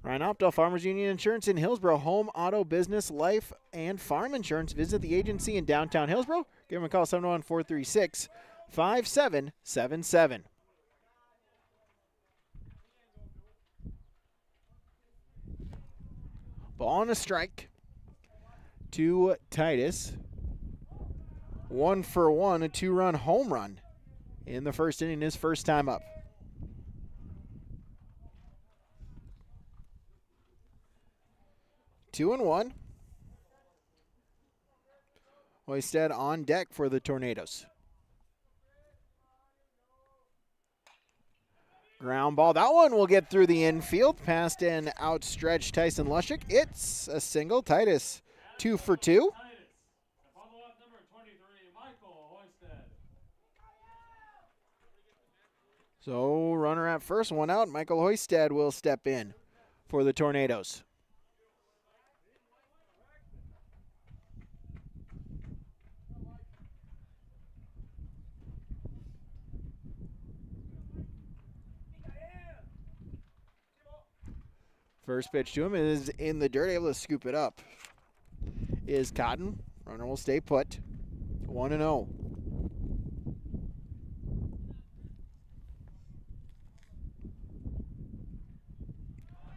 Ryan Opdahl, Farmers Union Insurance in Hillsboro, home, auto, business, life, and farm insurance. Visit the agency in downtown Hillsboro. Give them a call, 701-436-5777. Ball on a strike to Titus. 1 for 1, a 2-run home run in the first inning, his first time up. Two and 1. Hoisted on deck for the Tornadoes. Ground ball. That one will get through the infield past an outstretched Tyson Lushik. It's a single. Titus 2 for 2. So runner at first, 1 out. Michael Hoisted will step in for the Tornadoes. First pitch to him is in the dirt, able to scoop it up. Is Cotton. Runner will stay put. 1-0.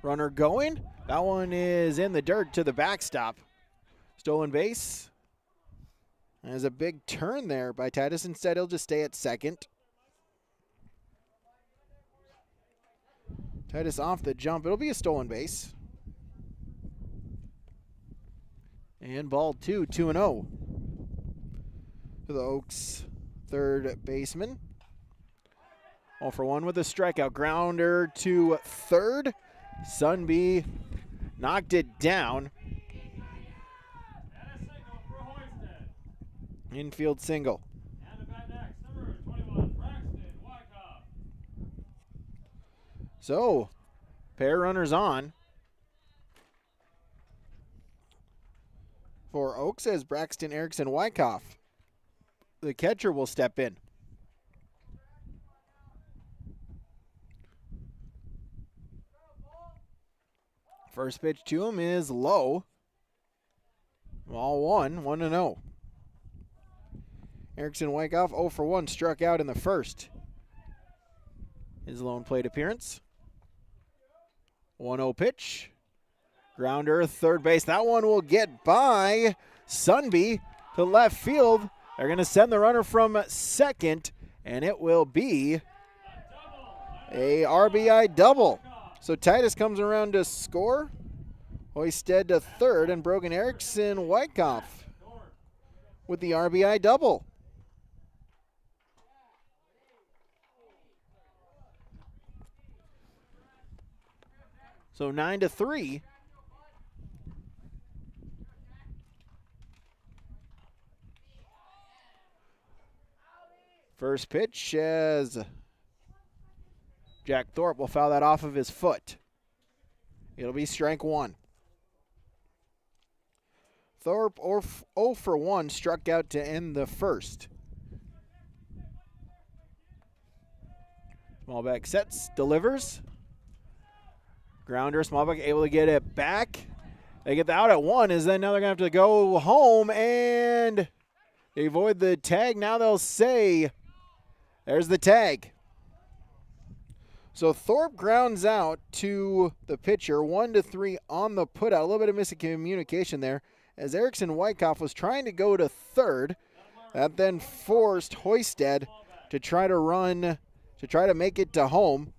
Runner going. That one is in the dirt to the backstop. Stolen base. There's a big turn there by Titus. Instead, he'll just stay at second. Titus off the jump. It'll be a stolen base. And ball 2, 2-0. To the Oaks third baseman. 0 for 1 with a strikeout. Grounder to third. Sunby knocked it down. Infield single. So, pair runners on for Oaks as Braxton Erickson Wyckoff. The catcher will step in. First pitch to him is low. Ball 1, 1-0. Erickson Wyckoff 0 for 1, struck out in the first. His lone plate appearance. 1-0 pitch. Grounder, third base. That one will get by Sunby to left field. They're going to send the runner from second, and it will be a RBI double. So Titus comes around to score. Hoisted to third, and Brogan Erickson Wyckoff with the RBI double. So 9-3. First pitch as Jack Thorpe will foul that off of his foot. It'll be strike 1. Thorpe 0 for 1, struck out to end the first. Smallback sets, delivers. Grounder, Smallback able to get it back. They get the out at 1, as then now they're going to have to go home, and they avoid the tag. Now they'll say, there's the tag. So Thorpe grounds out to the pitcher, 1-3 on the putout. A little bit of miscommunication there, as Erickson Wyckoff was trying to go to third. That then forced Hoisted to try to make it to home.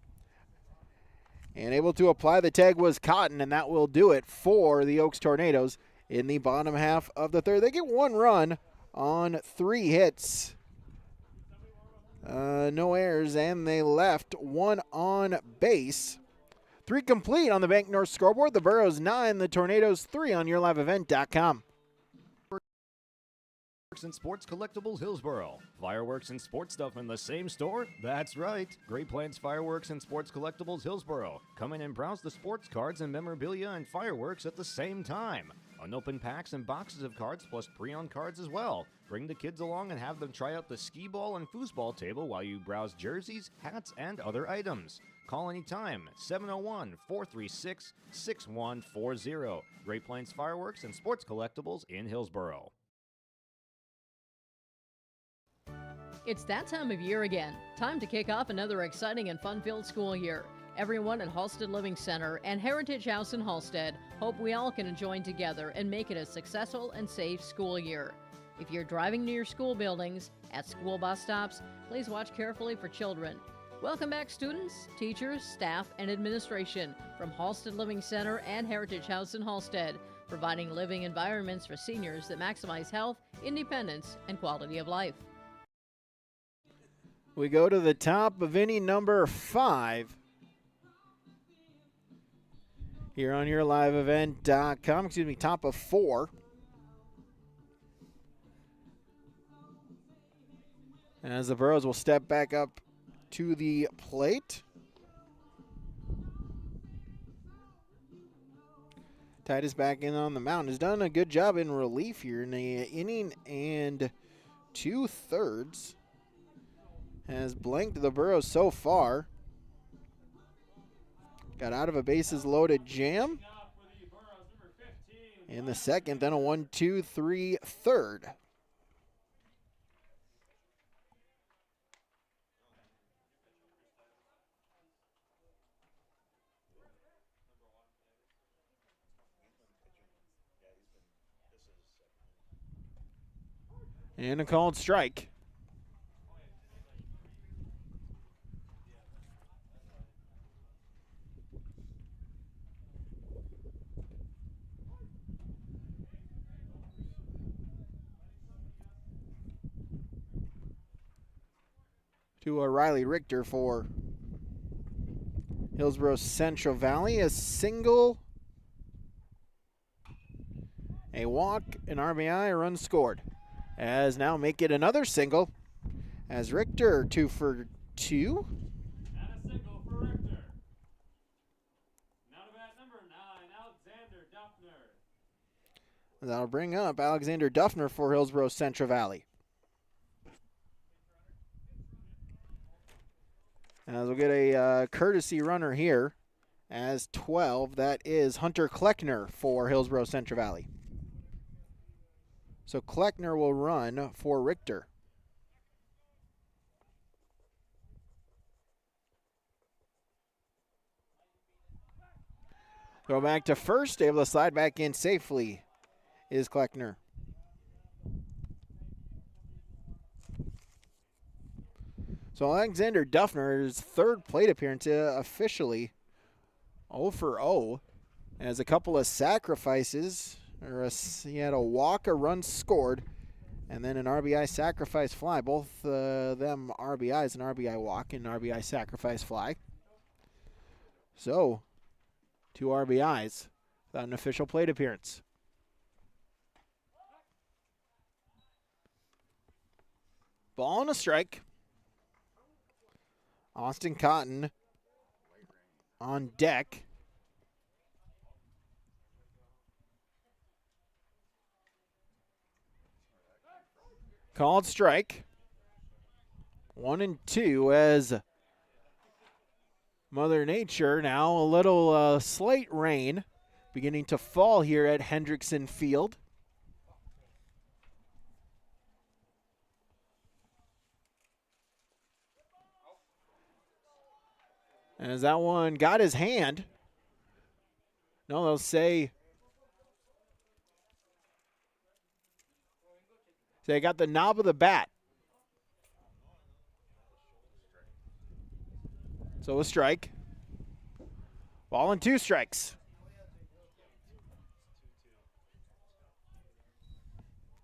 And able to apply the tag was Cotton, and that will do it for the Oaks Tornadoes in the bottom half of the third. They get 1 run on 3 hits. No errors, and they left 1 on base. 3 complete on the Bank North scoreboard. The Burros 9, the Tornadoes 3 on YourLiveEvent.com. And Sports Collectibles Hillsboro. Fireworks and sports stuff in the same store? That's right. Great Plains Fireworks and Sports Collectibles Hillsboro. Come in and browse the sports cards and memorabilia and fireworks at the same time. Unopened packs and boxes of cards plus pre-owned cards as well. Bring the kids along and have them try out the skee ball and foosball table while you browse jerseys, hats, and other items. Call anytime, 701-436-6140. Great Plains Fireworks and Sports Collectibles in Hillsboro. It's that time of year again. Time to kick off another exciting and fun-filled school year. Everyone at Halstead Living Center and Heritage House in Halstead hope we all can join together and make it a successful and safe school year. If you're driving to your school buildings, at school bus stops, please watch carefully for children. Welcome back, students, teachers, staff, and administration from Halstead Living Center and Heritage House in Halstead, providing living environments for seniors that maximize health, independence, and quality of life. We go to the top of inning number 5 here on YourLiveEvent.com. Excuse me, top of 4. As the Burros will step back up to the plate. Titus back in on the mound. Has done a good job in relief here in the inning and 2/3. Has blanked the Burros so far. Got out of a bases loaded jam in the second, then a 1-2-3 third. And a called strike. To Riley Richter for Hillsboro Central Valley. A single, a walk, an RBI, a run scored. As now make it another single. As Richter 2 for 2. And a single for Richter. Now to bat number 9, Alexander Duffner. That'll bring up Alexander Duffner for Hillsboro Central Valley. As we'll get a courtesy runner here as 12. That is Hunter Kleckner for Hillsboro Central Valley. So Kleckner will run for Richter. Go back to first, able to slide back in safely is Kleckner. So Alexander Duffner's 3rd plate appearance officially 0 for 0 as a couple of sacrifices. He had a walk, a run scored, and then an RBI sacrifice fly. Both them RBIs, an RBI walk and an RBI sacrifice fly. So 2 RBIs without an official plate appearance. Ball and a strike. Austin Cotton on deck. Called strike. 1-2 as Mother Nature now a little slight rain beginning to fall here at Hendrickson Field. As that one got his hand. No, they'll say they got the knob of the bat. So a strike. Ball and 2 strikes.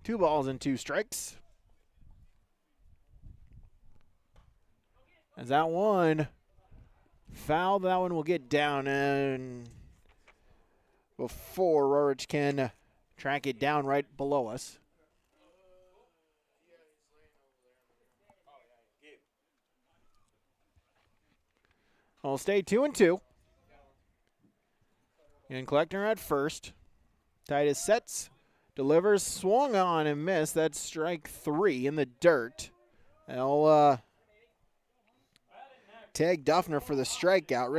2 balls and 2 strikes. As that one fouled, that one will get down, and before Rorich can track it down right below us. I'll stay 2-2. And Kleckner at first. Titus sets, delivers, swung on and missed. That's strike 3 in the dirt. They'll tag Duffner for the strikeout.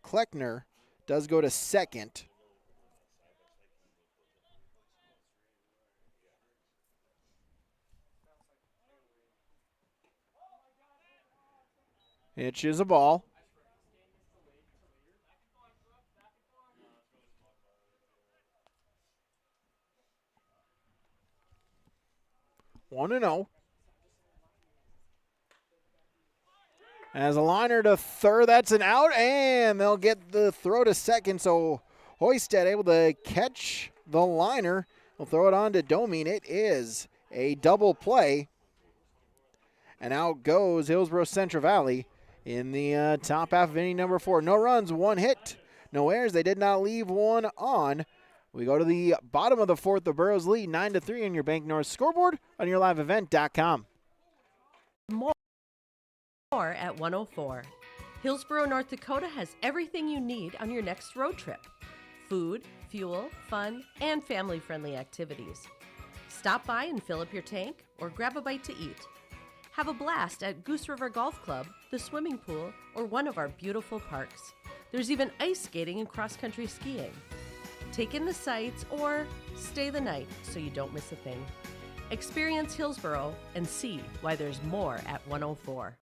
Kleckner does go to second. Hitches a ball. One and 0. As a liner to third, that's an out, and they'll get the throw to second. So Hoisted able to catch the liner. We'll throw it on to Domine. It is a double play. And out goes Hillsboro Central Valley in the top half of inning number 4. No runs, 1 hit, no errors. They did not leave one on. We go to the bottom of the 4th. The Burros lead 9-3 on your Bank North scoreboard on yourliveevent.com. More at 104. Hillsboro, North Dakota has everything you need on your next road trip. Food, fuel, fun, and family-friendly activities. Stop by and fill up your tank or grab a bite to eat. Have a blast at Goose River Golf Club, the swimming pool, or one of our beautiful parks. There's even ice skating and cross-country skiing. Take in the sights or stay the night so you don't miss a thing. Experience Hillsboro and see why there's more at 104.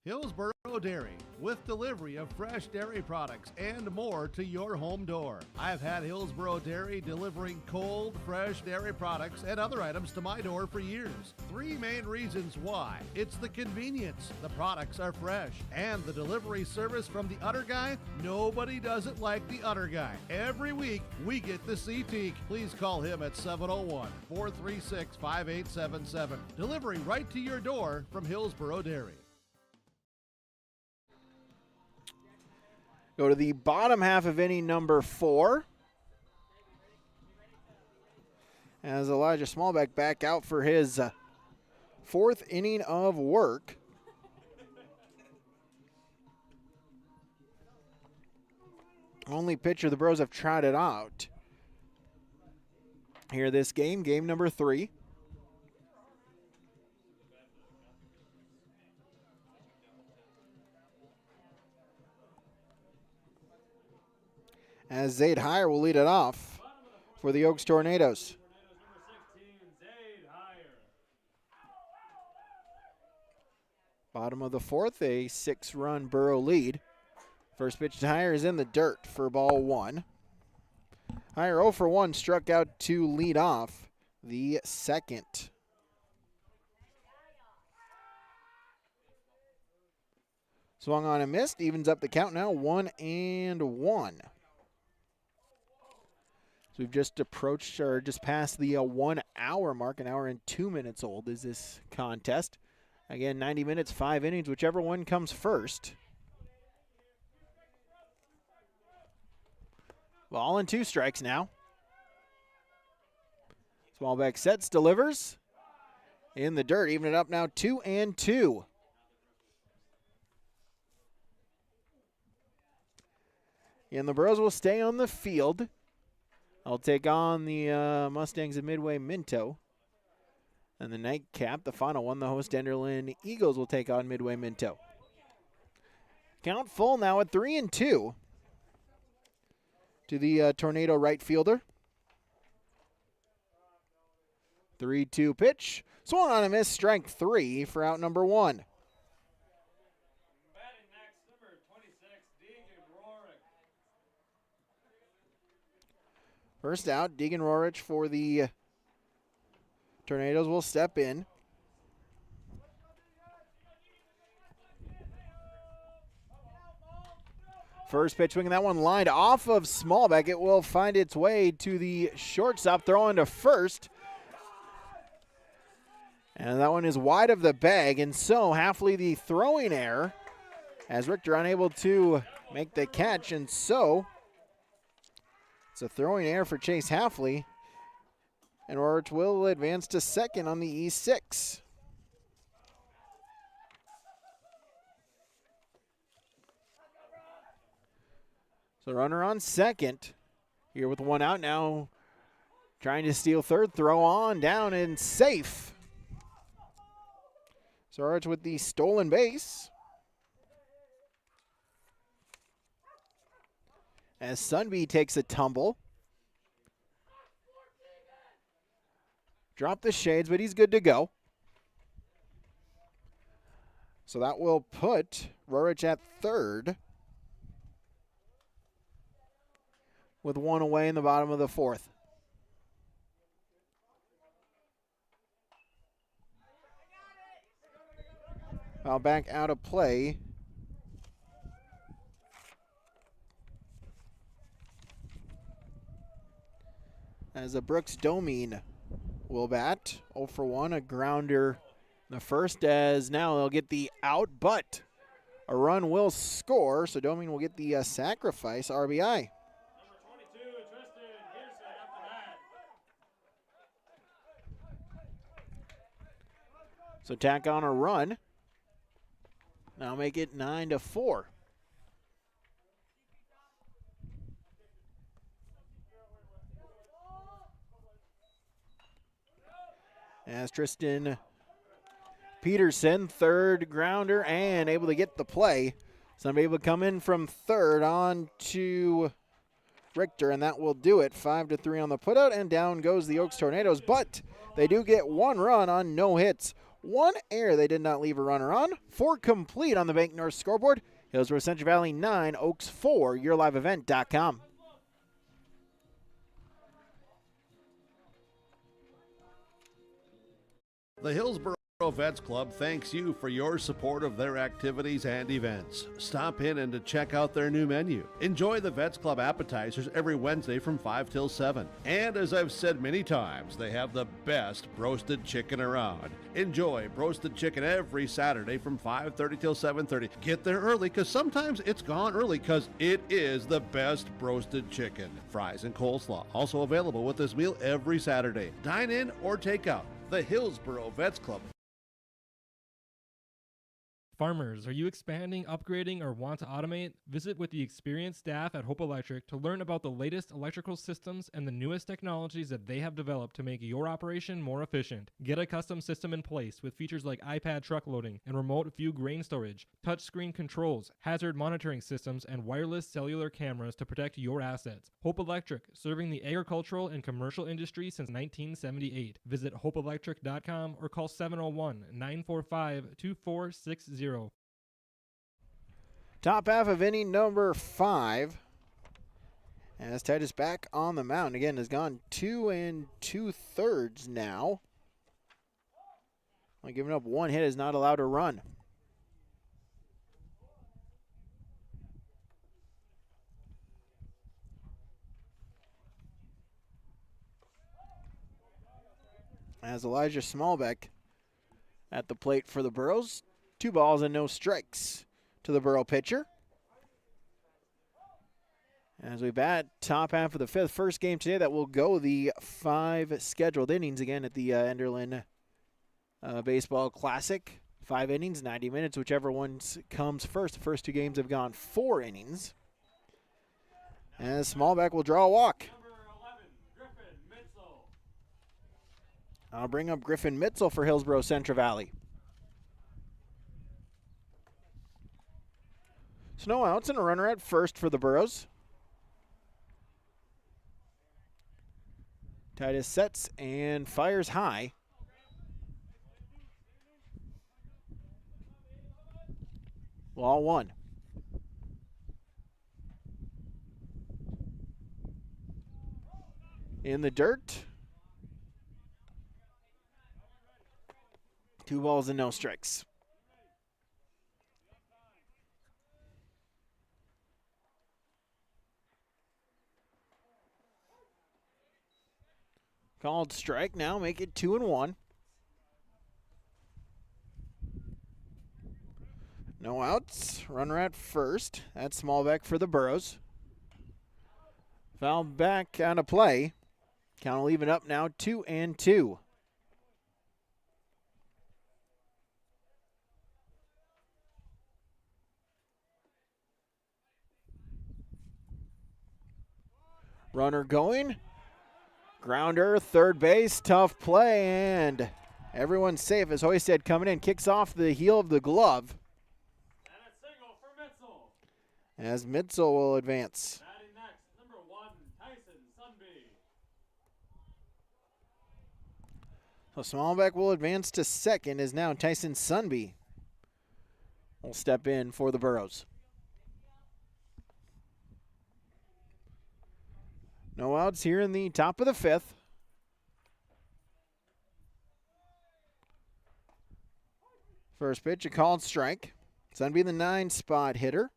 Hillsboro Dairy, with delivery of fresh dairy products and more to your home door. I've had Hillsboro Dairy delivering cold, fresh dairy products and other items to my door for years. 3 main reasons why. It's the convenience, the products are fresh, and the delivery service from the Udder Guy. Nobody does it like the Udder Guy. Every week, we get the C-Teak. Please call him at 701-436-5877. Delivery right to your door from Hillsboro Dairy. Go to the bottom half of inning number 4. As Elijah Smallback back out for his 4th inning of work. Only pitcher the Bros have trotted out here this game, game number 3. As Zaid Heyer will lead it off for the Oaks Tornadoes. Bottom of the 4th, a 6-run Burrow lead. First pitch to Heyer is in the dirt for ball 1. Heyer 0 for 1, struck out to lead off the 2nd. Swung on and missed, evens up the count now, 1-1. So we've just approached or just passed the 1 hour mark. 1 hour and 2 minutes old is this contest. Again, 90 minutes, 5 innings, whichever one comes first. Ball and 2 strikes now. Smallback sets, delivers. In the dirt, even it up now, 2-2. And the Burros will stay on the field. I'll take on the Mustangs of Midway Minto. And the nightcap, the final one, the host Enderlin Eagles will take on Midway Minto. Count full now at 3-2 to the Tornado right fielder. 3-2 pitch. Swung on a miss, strike 3 for out number 1. First out, Deegan Rorich for the Tornadoes will step in. First pitch swinging that one lined off of Smallback. It will find its way to the shortstop, throw into first. And that one is wide of the bag, and so Halfley the throwing error as Richter unable to make the catch, and so it's a throwing error for Chase Halfley, and Rorich will advance to second on the E6. So runner on second here with one out now, trying to steal third, throw on down and safe. So Rorich with the stolen base. As Sunby takes a tumble. Drop the shades, but he's good to go. So that will put Rorich at third with one away in the bottom of the fourth. Foul back out of play. As a Brooks Domine will bat. 0 for 1, a grounder in the first, as now they'll get the out, but a run will score, so Domine will get the sacrifice RBI. So tack on a run. Now make it 9-4. As Tristan Peterson, third grounder, and able to get the play. Somebody able to come in from third on to Richter, and that will do it. 5-3 on the putout, and down goes the Oaks Tornadoes. But they do get one run on no hits. One error they did not leave a runner on. 4 complete on the Bank North scoreboard. Hillsboro Central Valley 9, Oaks 4, yourliveevent.com. The Hillsboro Vets Club thanks you for your support of their activities and events. Stop in and to check out their new menu. Enjoy the Vets Club appetizers every Wednesday from 5 till 7. And as I've said many times, they have the best roasted chicken around. Enjoy roasted chicken every Saturday from 5:30 till 7:30. Get there early because sometimes it's gone early because it is the best roasted chicken. Fries and coleslaw also available with this meal every Saturday. Dine in or take out. The Hillsboro Vets Club. Farmers, are you expanding, upgrading, or want to automate? Visit with the experienced staff at Hope Electric to learn about the latest electrical systems and the newest technologies that they have developed to make your operation more efficient. Get a custom system in place with features like iPad truck loading and remote view grain storage, touchscreen controls, hazard monitoring systems, and wireless cellular cameras to protect your assets. Hope Electric, serving the agricultural and commercial industry since 1978. Visit hopeelectric.com or call 701-945-2460. Top half of inning number 5. As Titus back on the mound again, has gone 2 2/3 now. Only giving up one hit, is not allowed to run. As Elijah Smallbeck at the plate for the Burros. 2 balls and no strikes to the Burro pitcher. As we bat top half of the 5th, first game today that will go the 5 scheduled innings again at the Enderlin Baseball Classic. 5 innings, 90 minutes, whichever one comes first. The first 2 games have gone 4 innings. As Smallback will draw a walk. I'll bring up Griffin Mitzel for Hillsboro Central Valley. So no outs and a runner at first for the Burros. Titus sets and fires high. Ball 1. In the dirt. 2 balls and no strikes. Called strike now, make it 2-1. No outs. Runner at first. That's Smallbeck for the Burros. Foul back on a play. Count will even up now, 2-2. Runner going. Grounder, third base, tough play, and everyone's safe as Hoisted coming in, kicks off the heel of the glove. And a single for Mitchell. As Mitchell will advance. Batting next, number 1, Tyson Sunby. So Smallbeck will advance to second as now Tyson Sunby will step in for the Burros. No outs here in the top of the 5th. First pitch, a called strike. Sunby the 9-spot hitter.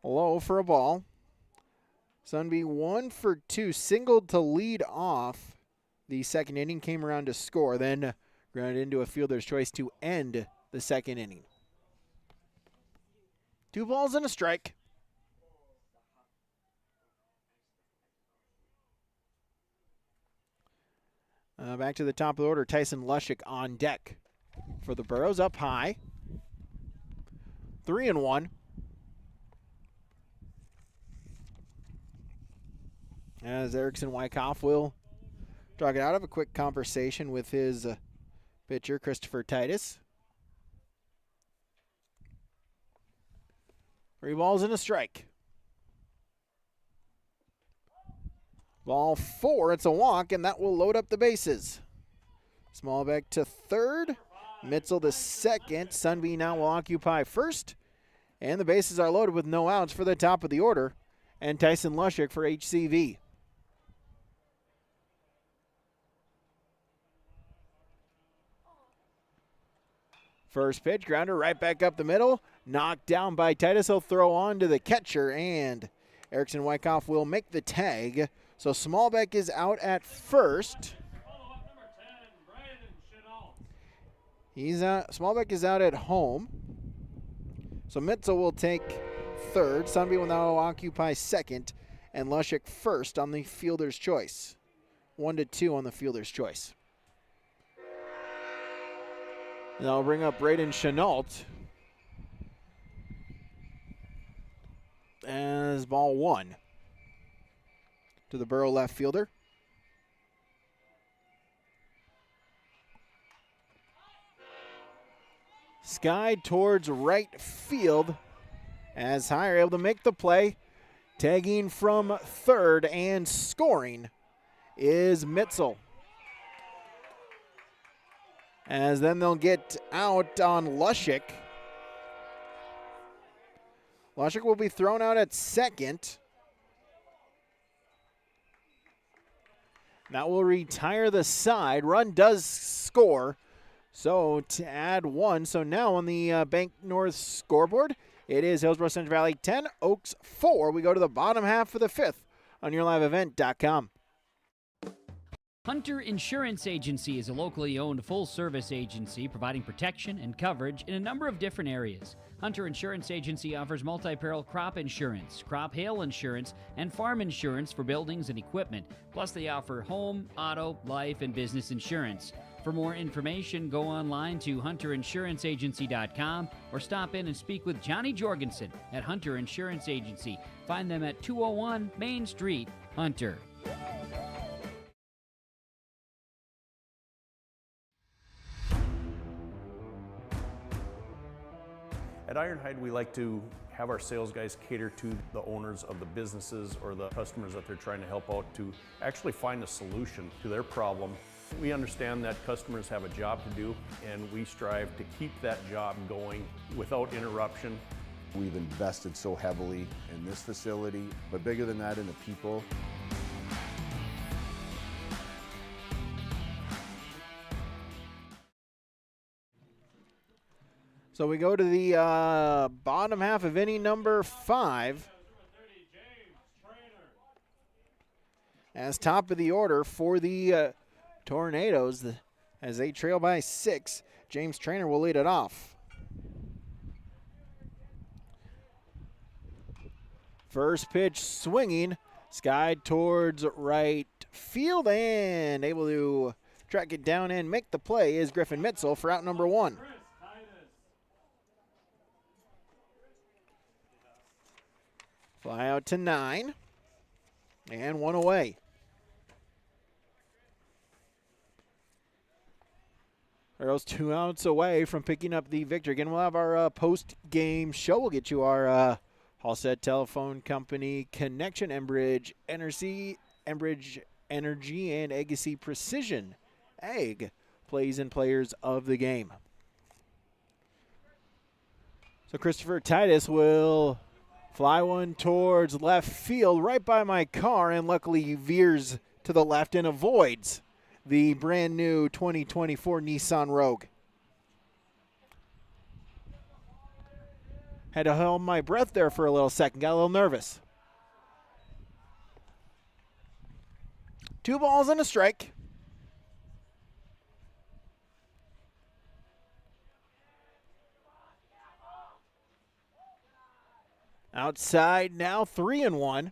Low for a ball. Sunby 1 for 2, singled to lead off the second inning, came around to score, then grounded into a fielder's choice to end the second inning. 2 balls and a strike. Back to the top of the order, Tyson Lushik on deck for the Burros, up high. 3-1. As Erickson Wyckoff will drag it out of a quick conversation with his pitcher, Christopher Titus. 3 balls and a strike. Ball 4, it's a walk, and that will load up the bases. Smallbeck to third, Mitchell to second. Sunby now will occupy first, and the bases are loaded with no outs for the top of the order, and Tyson Lushik for HCV. First pitch, grounder right back up the middle. Knocked down by Titus. He'll throw on to the catcher, and Erickson Wyckoff will make the tag. So Smallbeck is out at first. He's out. Smallbeck is out at home. So Mitchell will take third. Sunby will now occupy second, and Lushik first on the fielder's choice. 1-2 on the fielder's choice. And I'll bring up Braden Chenault as ball 1 to the Burro left fielder. Sky towards right field as Higher able to make the play. Tagging from third and scoring is Mitchell. As then they'll get out on Lushik. Lushik will be thrown out at second. That will retire the side. Run does score. So to add 1. So now on the Bank North scoreboard, it is Hillsboro Central Valley 10, Oaks 4. We go to the bottom half of the 5th on YourLiveEvent.com. Hunter Insurance Agency is a locally owned full-service agency providing protection and coverage in a number of different areas. Hunter Insurance Agency offers multi-peril crop insurance, crop hail insurance, and farm insurance for buildings and equipment. Plus, they offer home, auto, life, and business insurance. For more information, go online to hunterinsuranceagency.com or stop in and speak with Johnny Jorgensen at Hunter Insurance Agency. Find them at 201 Main Street, Hunter. At Ironhide, we like to have our sales guys cater to the owners of the businesses or the customers that they're trying to help out to actually find a solution to their problem. We understand that customers have a job to do, and we strive to keep that job going without interruption. We've invested so heavily in this facility, but bigger than that, in the people. So we go to the bottom half of inning number 5. As top of the order for the Tornadoes, as they trail by 6, James Trainer will lead it off. First pitch swinging, skied towards right field, and able to track it down and make the play is Griffin Mitzel for out number 1. Fly out to 9, and 1 away. Arrows 2 outs away from picking up the victory. Again, we'll have our post-game show. We'll get you our Halstead Telephone Company connection, Enbridge Energy, and Agassi Precision Ag plays and players of the game. So Christopher Titus will fly one towards left field right by my car, and luckily veers to the left and avoids the brand new 2024 Nissan Rogue. Had to hold my breath there for a little second, got a little nervous. 2 balls and a strike. Outside now, 3-1.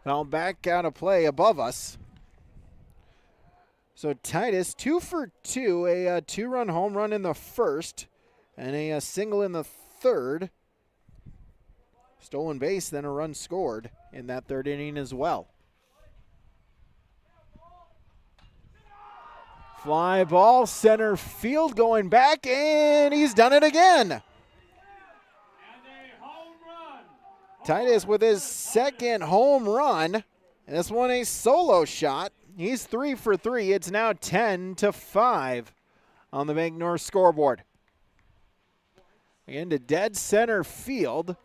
Now back out of play above us. So Titus 2 for 2, a 2-run home run in the first, and a single in the third. Stolen base, then a run scored in that third inning as well. Fly ball, center field going back, and he's done it again. Titus with his second home run. And this one a solo shot. He's 3 for 3. It's now 10-5 on the Bank North scoreboard. Again to dead center field.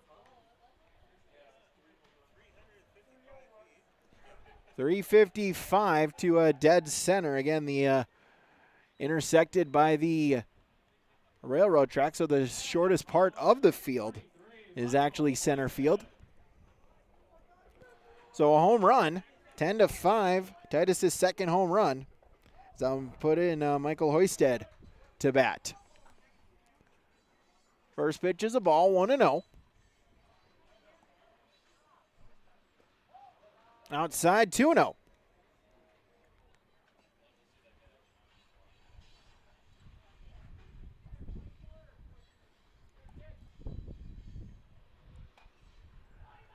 355 to a dead center. Again, the intersected by the railroad track, so the shortest part of the field is actually center field. So a home run, 10-5. Titus' second home run. So put in Michael Hoisted to bat. First pitch is a ball, 1-0. Outside, 2-0.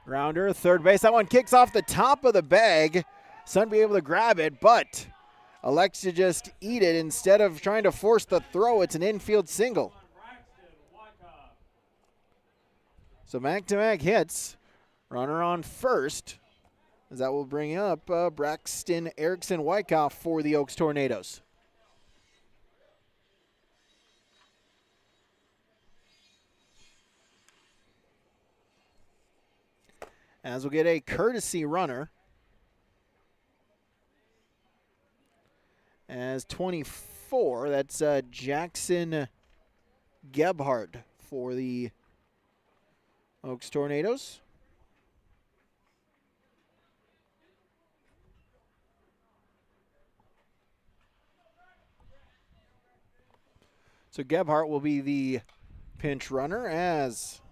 Grounder, third base. That one kicks off the top of the bag. Sun be able to grab it, but elects to just eat it instead of trying to force the throw. It's an infield single. So back-to-back hits. Runner on first, as that will bring up Braxton Erickson Wyckoff for the Oaks Tornadoes. As we'll get a courtesy runner. As 24, that's Jackson Gebhardt for the Oaks Tornadoes. So Gebhardt will be the pinch runner as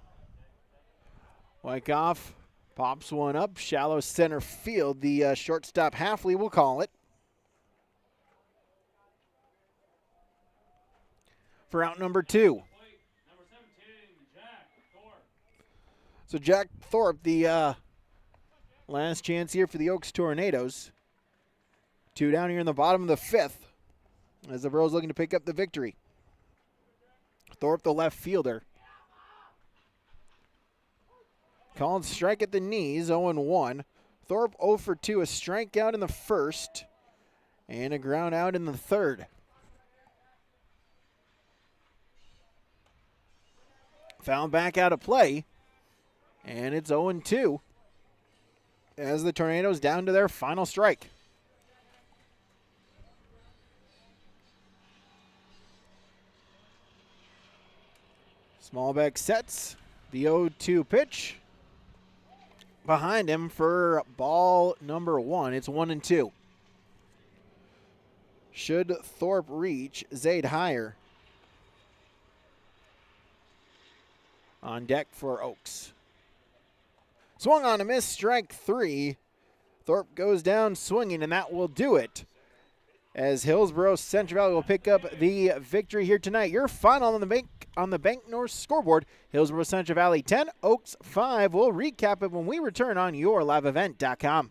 Wyckoff pops one up, shallow center field. The shortstop Halfley will call it. For out number 2. So Jack Thorpe, the last chance here for the Oaks Tornadoes. 2 down here in the bottom of the 5th as the Bros looking to pick up the victory. Thorpe, the left fielder. Called strike at the knees, 0-1. Thorpe 0 for 2, a strikeout in the first and a ground out in the third. Found back out of play, and it's 0-2. as the Tornadoes down to their final strike. Smallbeck sets the 0-2 pitch. Behind him for ball number 1. It's 1-2. Should Thorpe reach, Zaid higher. On deck for Oaks. Swung on a miss, strike 3. Thorpe goes down swinging, and that will do it. As Hillsboro Central Valley will pick up the victory here tonight. Your final on the Bank North scoreboard, Hillsboro Central Valley 10, Oaks 5. We'll recap it when we return on yourliveevent.com.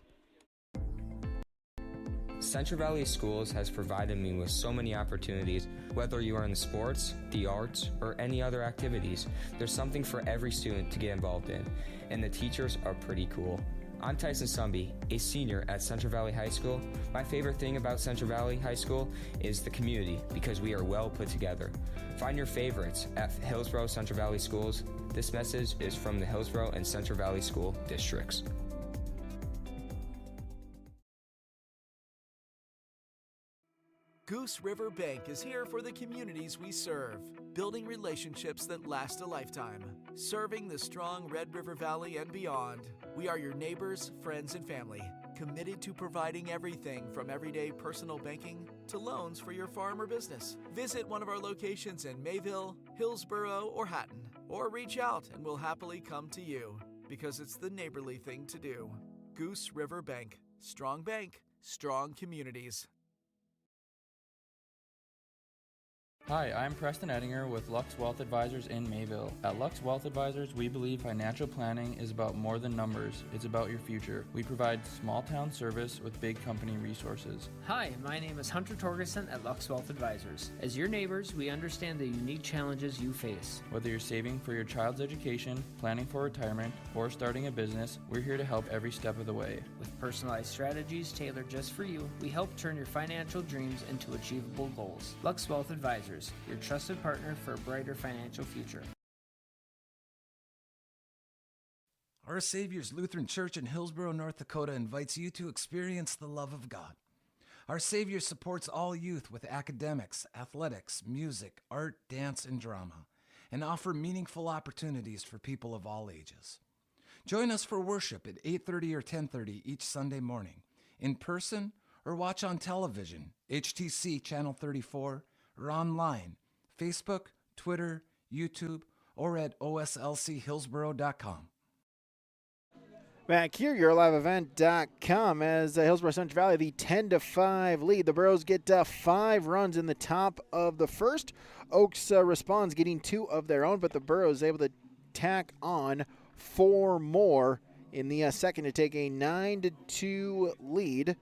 Central Valley Schools has provided me with so many opportunities. Whether you are in the sports, the arts, or any other activities, there's something for every student to get involved in, and the teachers are pretty cool. I'm Tyson Sumby, a senior at Central Valley High School. My favorite thing about Central Valley High School is the community, because we are well put together. Find your favorites at Hillsboro Central Valley Schools. This message is from the Hillsboro and Central Valley School Districts. Goose River Bank is here for the communities we serve, building relationships that last a lifetime, serving the strong Red River Valley and beyond. We are your neighbors, friends, and family, committed to providing everything from everyday personal banking to loans for your farm or business. Visit one of our locations in Mayville, Hillsboro, or Hatton, or reach out and we'll happily come to you, because it's the neighborly thing to do. Goose River Bank, strong communities. Hi, I'm Preston Ettinger with Lux Wealth Advisors in Mayville. At Lux Wealth Advisors, we believe financial planning is about more than numbers. It's about your future. We provide small town service with big company resources. Hi, my name is Hunter Torgerson at Lux Wealth Advisors. As your neighbors, we understand the unique challenges you face. Whether you're saving for your child's education, planning for retirement, or starting a business, we're here to help every step of the way. With personalized strategies tailored just for you, we help turn your financial dreams into achievable goals. Lux Wealth Advisors, your trusted partner for a brighter financial future. Our Savior's Lutheran Church in Hillsboro, North Dakota invites you to experience the love of God. Our Savior supports all youth with academics, athletics, music, art, dance, and drama, and offer meaningful opportunities for people of all ages. Join us for worship at 8:30 or 10:30 each Sunday morning, in person or watch on television, HTC Channel 34, or online, Facebook, Twitter, YouTube, or at oslchillsboro.com. Back here, yourliveevent.com, as Hillsboro Central Valley, the 10-5 lead. The Burros get 5 runs in the top of the first. Oaks responds, getting 2 of their own, but the Burros able to tack on 4 more in the second to take a 9-2 lead.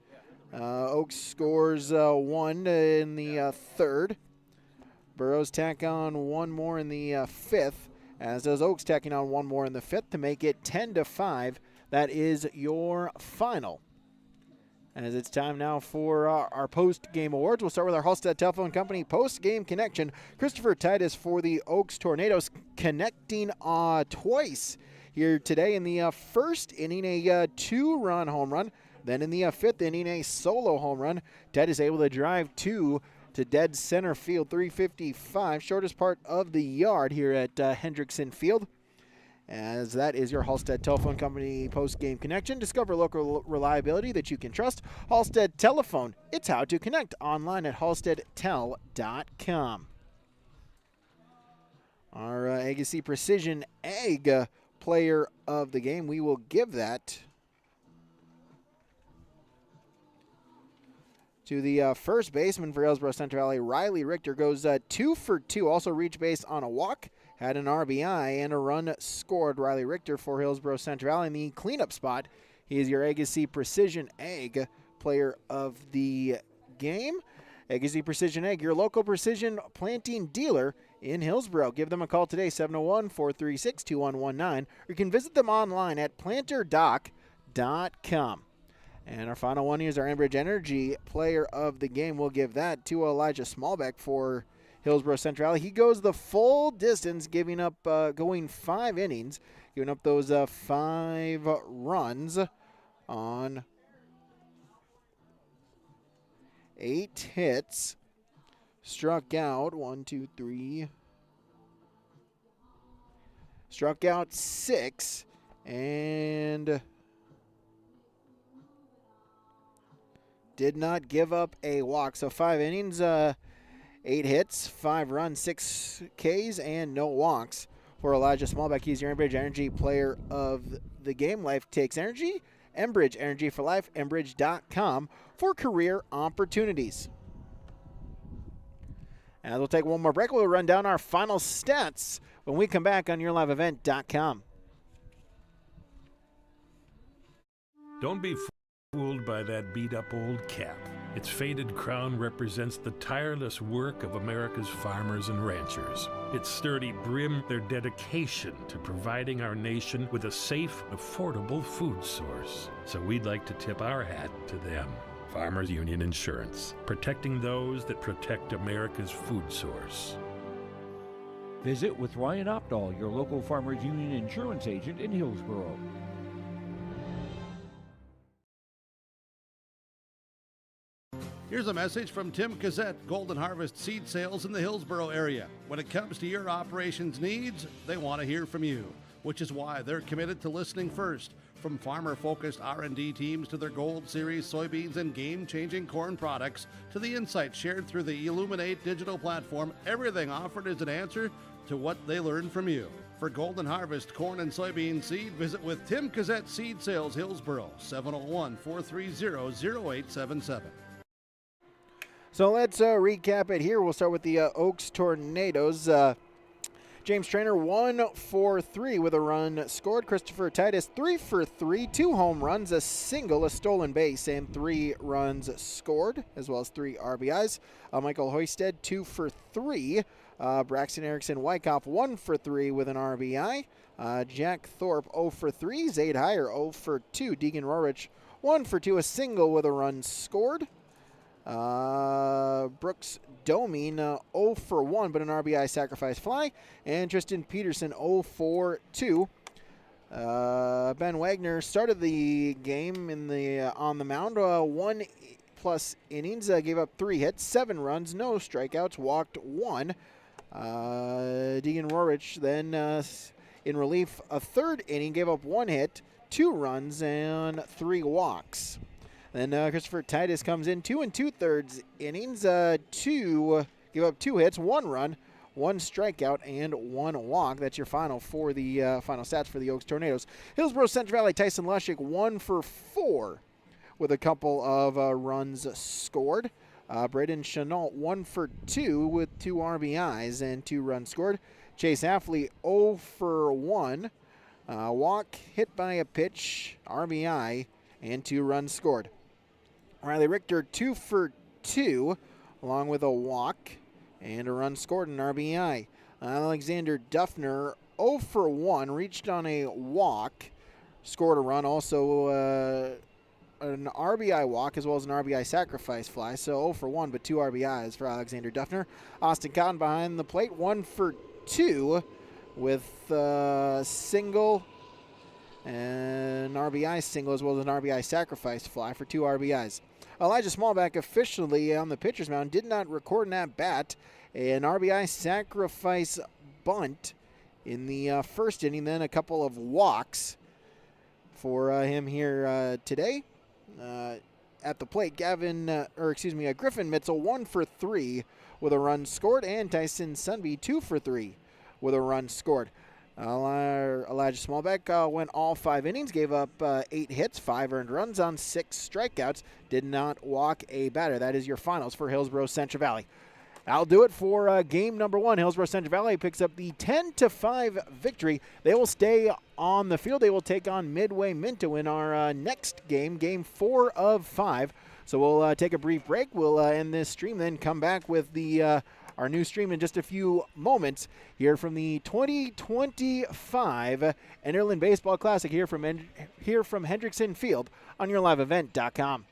Oaks scores 1 in the third. Burros tack on 1 more in the fifth, as does Oaks tacking on 1 more in the fifth to make it 10-5. That is your final. As it's time now for our post-game awards. We'll start with our Halstead Telephone Company post-game connection. Christopher Titus for the Oaks Tornadoes, connecting twice here today. In the first inning, a 2-run home run. Then in the fifth inning, a solo home run. Titus able to drive 2 to dead center field, 355, shortest part of the yard here at Hendrickson Field. As that is your Halstead Telephone Company post-game connection. Discover local reliability that you can trust. Halstead Telephone, it's how to connect online at halsteadtel.com. Our Agassi Precision Egg player of the game, we will give that to the first baseman for Hillsboro Central Valley. Riley Richter goes 2 for 2. Also reached base on a walk, had an RBI, and a run scored. Riley Richter for Hillsboro Central Valley in the cleanup spot. He is your Agassi Precision Egg player of the game. Agassi Precision Egg, your local precision planting dealer in Hillsboro. Give them a call today, 701-436-2119, or you can visit them online at planterdoc.com. And our final one here is our Enbridge Energy player of the game. We'll give that to Elijah Smallbeck for Hillsboro Central Valley. He goes the full distance, going 5 innings, giving up those 5 runs. on 8 hits. Struck out 1, 2, 3. Struck out 6 and did not give up a walk. So 5 innings, 8 hits, 5 runs, 6 Ks, and no walks for Elijah Smallback. He's your Enbridge Energy Player of the Game. Life takes energy. Enbridge Energy for Life. Enbridge.com for career opportunities. And we'll take one more break. We'll run down our final stats when we come back on YourLiveEvent.com. Don't be fooled by that beat-up old cap. Its faded crown represents the tireless work of America's farmers and ranchers. Its sturdy brim, their dedication to providing our nation with a safe, affordable food source. So we'd like to tip our hat to them. Farmers Union Insurance, protecting those that protect America's food source. Visit with Ryan Opdahl, your local Farmers Union Insurance agent in Hillsboro. Here's a message from Tim Cassette, Golden Harvest Seed Sales in the Hillsboro area. When it comes to your operations needs, they want to hear from you, which is why they're committed to listening first. From farmer-focused R&D teams to their Gold Series soybeans and game-changing corn products to the insights shared through the Illuminate digital platform, everything offered is an answer to what they learned from you. For Golden Harvest corn and soybean seed, visit with Tim Cassette Seed Sales Hillsboro, 701-430-0877. So let's recap it here. We'll start with the Oaks Tornadoes. James Trainer 1 for 3 with a run scored. Christopher Titus 3 for 3, 2 home runs, a single, a stolen base, and 3 runs scored, as well as 3 RBIs. Michael Hoisted 2 for 3. Braxton Erickson Wyckoff 1 for 3 with an RBI. Jack Thorpe 0 for 3. Zaid Heyer 0 for 2. Deegan Rorich 1 for 2, a single with a run scored. Brooks Domine 0 for 1, but an RBI sacrifice fly. And Tristan Peterson 0 for 2. Ben Wagner started the game on the mound. 1+ innings, gave up 3 hits, 7 runs, no strikeouts, walked 1. Deegan Rorich then in relief, a 3rd inning, gave up 1 hit, 2 runs, and 3 walks. Then Christopher Titus comes in 2 2/3 innings, give up 2 hits, 1 run, 1 strikeout, and 1 walk. That's your final for the final stats for the Oaks Tornadoes. Hillsboro Central Valley, Tyson Lushik 1 for 4 with a couple of runs scored. Braden Chenault 1 for 2 with 2 RBIs and 2 runs scored. Chase Affley 0 for 1, walk, hit by a pitch, RBI, and 2 runs scored. Riley Richter 2 for 2, along with a walk and a run scored and RBI. Alexander Duffner 0 for 1, reached on a walk, scored a run, also an RBI walk as well as an RBI sacrifice fly. So 0 for 1, but 2 RBIs for Alexander Duffner. Austin Cotton behind the plate 1 for 2 with a single, an RBI single as well as an RBI sacrifice fly for 2 RBIs. Elijah Smallback officially on the pitcher's mound did not record an at-bat. An RBI sacrifice bunt in the 1st inning, then a couple of walks for him here today. At the plate, Griffin Mitzel 1 for 3 with a run scored, and Tyson Sunby 2 for 3 with a run scored. Elijah Smallback went all 5 innings, gave up 8 hits, 5 earned runs on 6 strikeouts, did not walk a batter. That is your finals for Hillsboro Central Valley. That'll do it for game number 1. Hillsboro Central Valley picks up the 10-5 victory. They will stay on the field. They will take on Midway Minto in our next game, game 4 of 5. So we'll take a brief break. We'll end this stream, then come back with the our new stream in just a few moments here from the 2025 Enderlin Baseball Classic here from Hendrickson Field on YourLiveEvent.com.